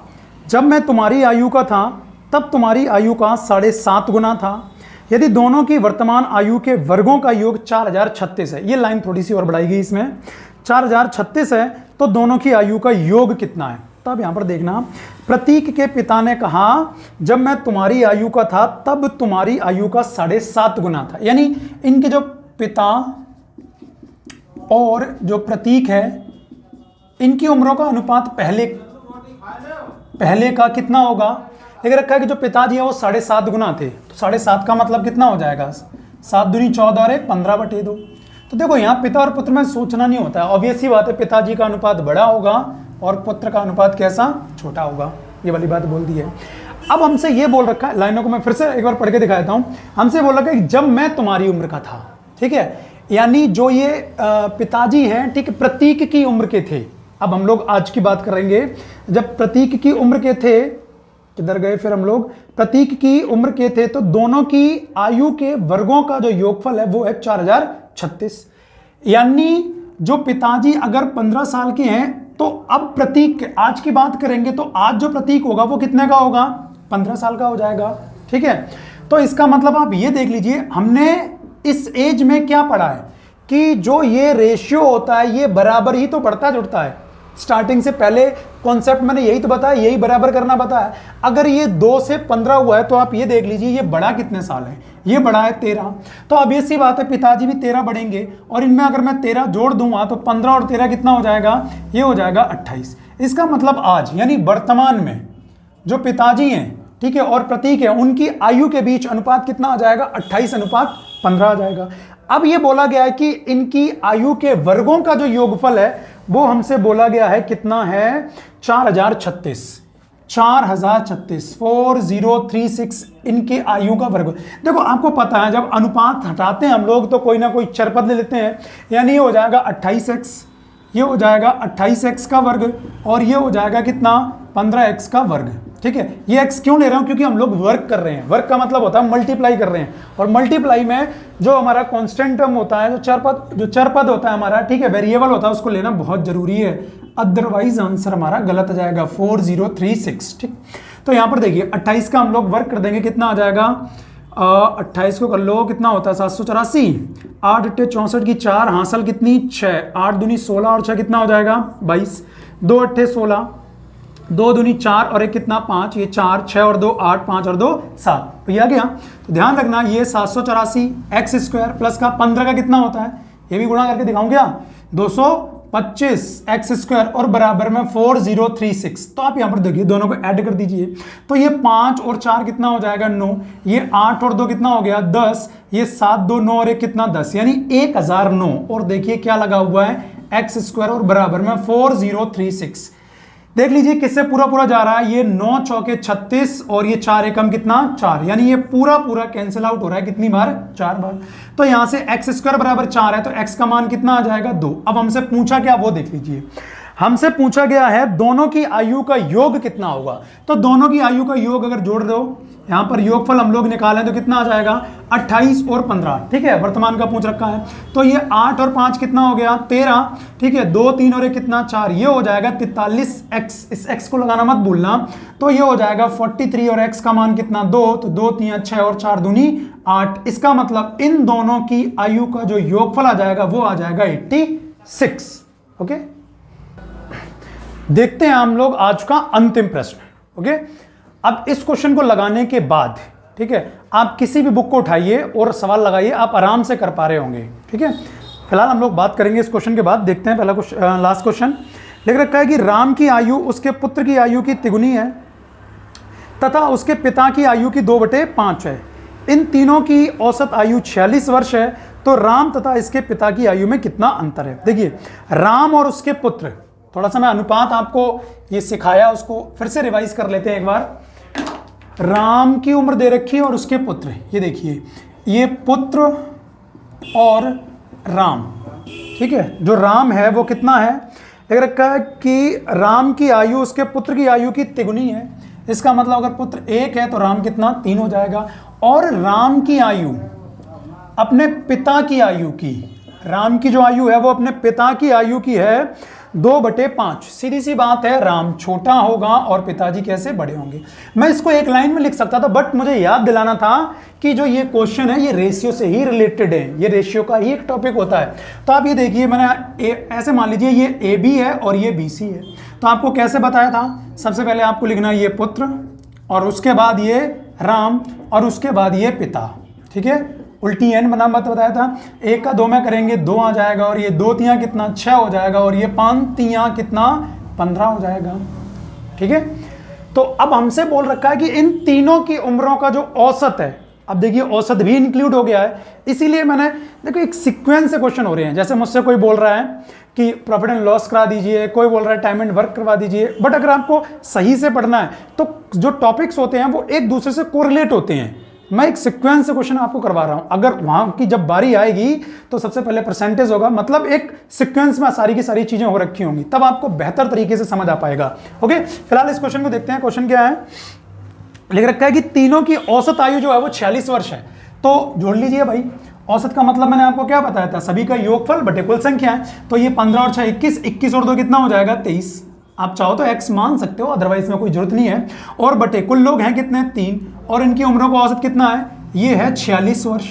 जब मैं तुम्हारी आयु का था तब तुम्हारी आयु का 7.5 गुना था। यदि दोनों की वर्तमान आयु के वर्गों का योग 4036 है, ये लाइन थोड़ी सी और बढ़ाएगी, इसमें 4036 है तो दोनों की आयु का योग कितना है? तब यहां पर देखना, प्रतीक के पिता ने कहा जब मैं तुम्हारी आयु का था तब तुम्हारी आयु का 7.5 गुना था। यानी इनके जो पिता और जो प्रतीक है इनकी उम्रों का अनुपात पहले का कितना होगा? लेकिन रखा है कि जो पिताजी है वो 7.5 गुना थे, तो 7.5 का मतलब कितना हो जाएगा? 7 दूनी 14 और 1 15/2। तो देखो यहाँ पिता और पुत्र में सोचना नहीं होता है, ऑब्वियस ही बात है, पिताजी का अनुपात बड़ा होगा और पुत्र का अनुपात कैसा? छोटा होगा। ये वाली बात बोल दी है। अब हमसे ये बोल रखा है, लाइनों को मैं फिर से एक बार पढ़ के दिखाता हूँ। हमसे बोल रखा है जब मैं तुम्हारी उम्र का था, ठीक है, यानी जो ये पिताजी हैं, ठीक, प्रतीक की उम्र के थे। अब हम लोग आज की बात करेंगे, जब प्रतीक की उम्र के थे, किधर गए फिर हम लोग? प्रतीक की उम्र के थे तो दोनों की आयु के वर्गों का जो योगफल है वो है 4036। यानी जो पिताजी अगर 15 साल के हैं तो अब प्रतीक, आज की बात करेंगे तो आज जो प्रतीक होगा वो कितने का होगा? 15 साल का हो जाएगा। ठीक है, तो इसका मतलब आप ये देख लीजिए, हमने इस एज में क्या पढ़ा है कि जो ये रेशियो होता है ये बराबर ही तो बढ़ता जुड़ता है। स्टार्टिंग से पहले कॉन्सेप्ट मैंने यही तो बताया, यही बराबर करना बताया। अगर ये 2 से 15 हुआ है तो आप ये देख लीजिए ये बड़ा कितने साल है? ये बड़ा है 13। तो अब ये सी बात है, पिताजी भी 13 बढ़ेंगे और इनमें अगर मैं 13 जोड़ दूंगा तो 15 और 13 कितना हो जाएगा? ये हो जाएगा 28। इसका मतलब आज यानी वर्तमान में जो पिताजी हैं, ठीक है, और प्रतीक है, उनकी आयु के बीच अनुपात कितना आ जाएगा? 28:15 आ जाएगा। अब ये बोला गया है कि इनकी आयु के वर्गों का जो योगफल है वो हमसे बोला गया है कितना है? 4036। 4036 इनकी आयु का वर्ग। देखो आपको पता है जब अनुपात हटाते हैं हम लोग तो कोई ना कोई चरपद ले लेते हैं, यानी ये हो जाएगा 28x, ये हो जाएगा 28x का वर्ग और ये हो जाएगा कितना? 15x का वर्ग। ठीक है, ये x क्यों ले रहा हूं? क्योंकि हम लोग वर्क कर रहे हैं। वर्क का मतलब होता है मल्टीप्लाई कर रहे हैं, और मल्टीप्लाई में जो हमारा कांस्टेंट टर्म होता है, जो चरपद होता है हमारा, ठीक है, वेरिएबल होता है, उसको लेना बहुत जरूरी है, अदरवाइज आंसर हमारा गलत आ जाएगा। 4036। ठीक, तो यहां पर देखिए 28 का हम लोग वर्क कर देंगे, कितना आ जाएगा? 28 को कर लो, कितना होता है 784, 8 अट्ठे 64 की 4, हासिल कितनी 6, 8 दूनी 16 और 6 कितना हो जाएगा 22, 2 अट्ठे 16, 2 दूनी 4 और 1 कितना 5, ये 4, 6 और 2 8, 5 और 2 7, तो ये आ गया। तो ध्यान रखना ये 784 एक्स स्क्वायर प्लस का 15 का कितना होता है, ये भी गुणा करके दिखाऊं क्या, 225 एक्स स्क्वायर और बराबर में 4036। तो आप यहां पर देखिए दोनों को ऐड कर दीजिए, तो ये 5 और 4 कितना हो जाएगा 9, ये 8 और 2 कितना हो गया 10, ये 7 2 9 और 1 कितना 10, यानी 1009। और देखिए क्या लगा हुआ है एक्स स्क्वायर और बराबर में 4036। देख लीजिए किससे पूरा पूरा जा रहा है, ये 9 चौके 36 और ये 4 एकम कितना 4, यानी ये पूरा पूरा कैंसिल आउट हो रहा है कितनी बार 4 बार। तो यहां से एक्स स्क्वायर बराबर 4 है, तो एक्स का मान कितना आ जाएगा 2। अब हमसे पूछा क्या वो देख लीजिए, हमसे पूछा गया है दोनों की आयु का योग कितना होगा। तो दोनों की आयु का योग अगर जोड़ दो, यहां पर योगफल हम लोग निकालें तो कितना आ जाएगा 28 और 15, ठीक है, वर्तमान का पूछ रखा है। तो ये 8 और 5 कितना हो गया 13, ठीक है, 2 3 और 1 कितना 4, ये हो जाएगा 43 एक्स, इस एक्स को लगाना मत भूलना। तो ये हो जाएगा 43 और एक्स का मान कितना 2, तो 2 3 6 और 4 दूनी 8। इसका मतलब इन दोनों की आयु का जो योगफल आ जाएगा वो आ जाएगा 86। ओके, देखते हैं हम लोग आज का अंतिम प्रश्न। ओके, अब इस क्वेश्चन को लगाने के बाद, ठीक है, आप किसी भी बुक को उठाइए और सवाल लगाइए, आप आराम से कर पा रहे होंगे, ठीक है। फिलहाल हम लोग बात करेंगे इस क्वेश्चन के बाद। देखते हैं पहला लास्ट क्वेश्चन लिख रखा है कि राम की आयु उसके पुत्र की आयु की तिगुनी है तथा उसके पिता की आयु की 2/5 है। इन तीनों की औसत आयु 46 वर्ष है, तो राम तथा इसके पिता की आयु में कितना अंतर है। देखिए राम और उसके पुत्र, थोड़ा सा मैं अनुपात आपको ये सिखाया उसको फिर से रिवाइज कर लेते हैं एक बार। राम की उम्र दे रखी है और उसके पुत्र, ये देखिए ये पुत्र और राम, ठीक है, जो राम है वो कितना है, देख रखा है कि राम की आयु उसके पुत्र की आयु की तिगुनी है। इसका मतलब अगर पुत्र 1 है तो राम कितना 3 हो जाएगा। और राम की आयु अपने पिता की आयु की, राम की जो आयु है वो अपने पिता की आयु की है 2/5। सीधी सी बात है, राम छोटा होगा और पिताजी कैसे बड़े होंगे। मैं इसको एक लाइन में लिख सकता था, बट मुझे याद दिलाना था कि जो ये क्वेश्चन है ये रेशियो से ही रिलेटेड है, ये रेशियो का ही एक टॉपिक होता है। तो आप ये देखिए, मैंने ऐसे मान लीजिए ये AB है और ये BC है, तो आपको कैसे बताया था, सबसे पहले आपको लिखना है ये पुत्र और उसके बाद ये राम और उसके बाद ये पिता, ठीक है, उल्टी एन बना मत बताया था। 1 का 2 में करेंगे 2 आ जाएगा और ये 2 तियां कितना 6 हो जाएगा और ये 5 तियां कितना 15 हो जाएगा, ठीक है। तो अब हमसे बोल रखा है कि इन तीनों की उम्रों का जो औसत है, अब देखिए औसत भी इंक्लूड हो गया है, इसीलिए मैंने देखो एक सीक्वेंस से क्वेश्चन हो रहे हैं। जैसे मुझसे कोई बोल रहा है कि प्रॉफिट एंड लॉस करा दीजिए, कोई बोल रहा है टाइम एंड वर्क करवा दीजिए, बट अगर आपको सही से पढ़ना है तो जो टॉपिक्स होते हैं वो एक दूसरे से कोरिलेट होते हैं। मैं एक सीक्वेंस से क्वेश्चन आपको करवा रहा हूं, अगर वहां की जब बारी आएगी तो सबसे पहले परसेंटेज होगा, मतलब एक सीक्वेंस में सारी की सारी चीजें हो रखी होंगी, तब आपको बेहतर तरीके से समझ आ पाएगा। ओके, फिलहाल इस क्वेश्चन को देखते हैं। क्वेश्चन क्या है, लिख रखा है कि तीनों की औसत आयु जो है वो 46 वर्ष है। तो जोड़ लीजिए भाई, औसत का मतलब मैंने आपको क्या बताया था, सभी का योगफल बटे कुल संख्या है। तो ये 15 और 6 21, 21 और 2 कितना हो जाएगा 23। आप चाहो तो x मान सकते हो, अदरवाइज में कोई जरूरत नहीं है। और बटे कुल लोग हैं कितने 3, और इनकी उम्रों का औसत कितना है, ये है 46 वर्ष,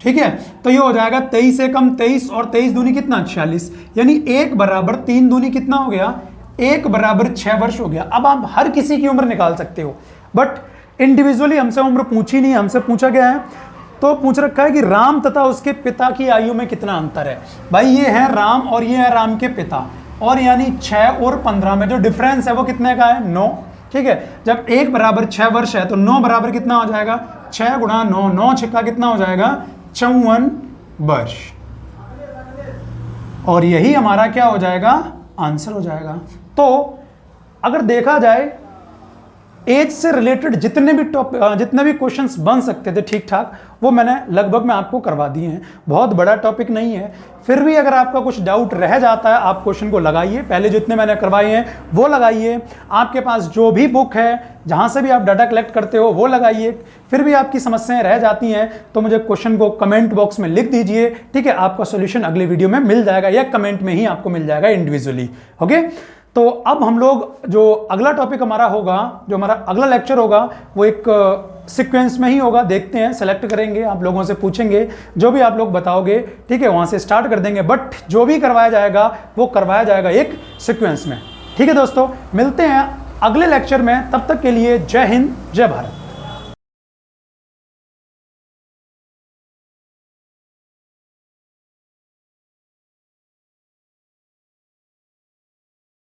ठीक है। तो ये हो जाएगा 23 से कम 23 और 23 दूनी कितना 46, यानी 1 बराबर 3 दूनी कितना हो गया 1 बराबर 6 वर्ष हो गया। अब आप हर किसी की उम्र निकाल सकते हो, बट इंडिविजुअली हमसे उम्र पूछी नहीं, हमसे पूछा गया है तो पूछ रखा है कि राम तथा उसके पिता की आयु में कितना अंतर है। भाई ये है राम और ये है राम के पिता, और यानी 6 और 15 में जो डिफरेंस है वो कितने का है 9, ठीक है। जब 1 बराबर 6 वर्ष है तो 9 बराबर कितना हो जाएगा 6 गुणा 9, 9 छक्का कितना हो जाएगा 54 वर्ष, और यही हमारा क्या हो जाएगा आंसर हो जाएगा। तो अगर देखा जाए एज से रिलेटेड जितने भी क्वेश्चंस बन सकते थे ठीक ठाक, वो मैंने लगभग में आपको करवा दिए हैं। बहुत बड़ा टॉपिक नहीं है, फिर भी अगर आपका कुछ डाउट रह जाता है आप क्वेश्चन को लगाइए, पहले जितने मैंने करवाए हैं वो लगाइए, आपके पास जो भी बुक है जहां से भी आप डाटा कलेक्ट करते हो वो लगाइए। फिर भी आपकी समस्याएं रह जाती हैं तो मुझे क्वेश्चन को कमेंट बॉक्स में लिख दीजिए, ठीक है। आपका सोल्यूशन अगले वीडियो में मिल जाएगा या कमेंट में ही आपको मिल जाएगा इंडिविजुअली। ओके, तो अब हम लोग जो अगला टॉपिक हमारा होगा, जो हमारा अगला लेक्चर होगा, वो एक सीक्वेंस में ही होगा। देखते हैं, सेलेक्ट करेंगे, आप लोगों से पूछेंगे, जो भी आप लोग बताओगे, ठीक है, वहां से स्टार्ट कर देंगे। बट जो भी करवाया जाएगा वो करवाया जाएगा एक सीक्वेंस में। ठीक है दोस्तों, मिलते हैं अगले लेक्चर में। तब तक के लिए जय हिंद, जय भारत।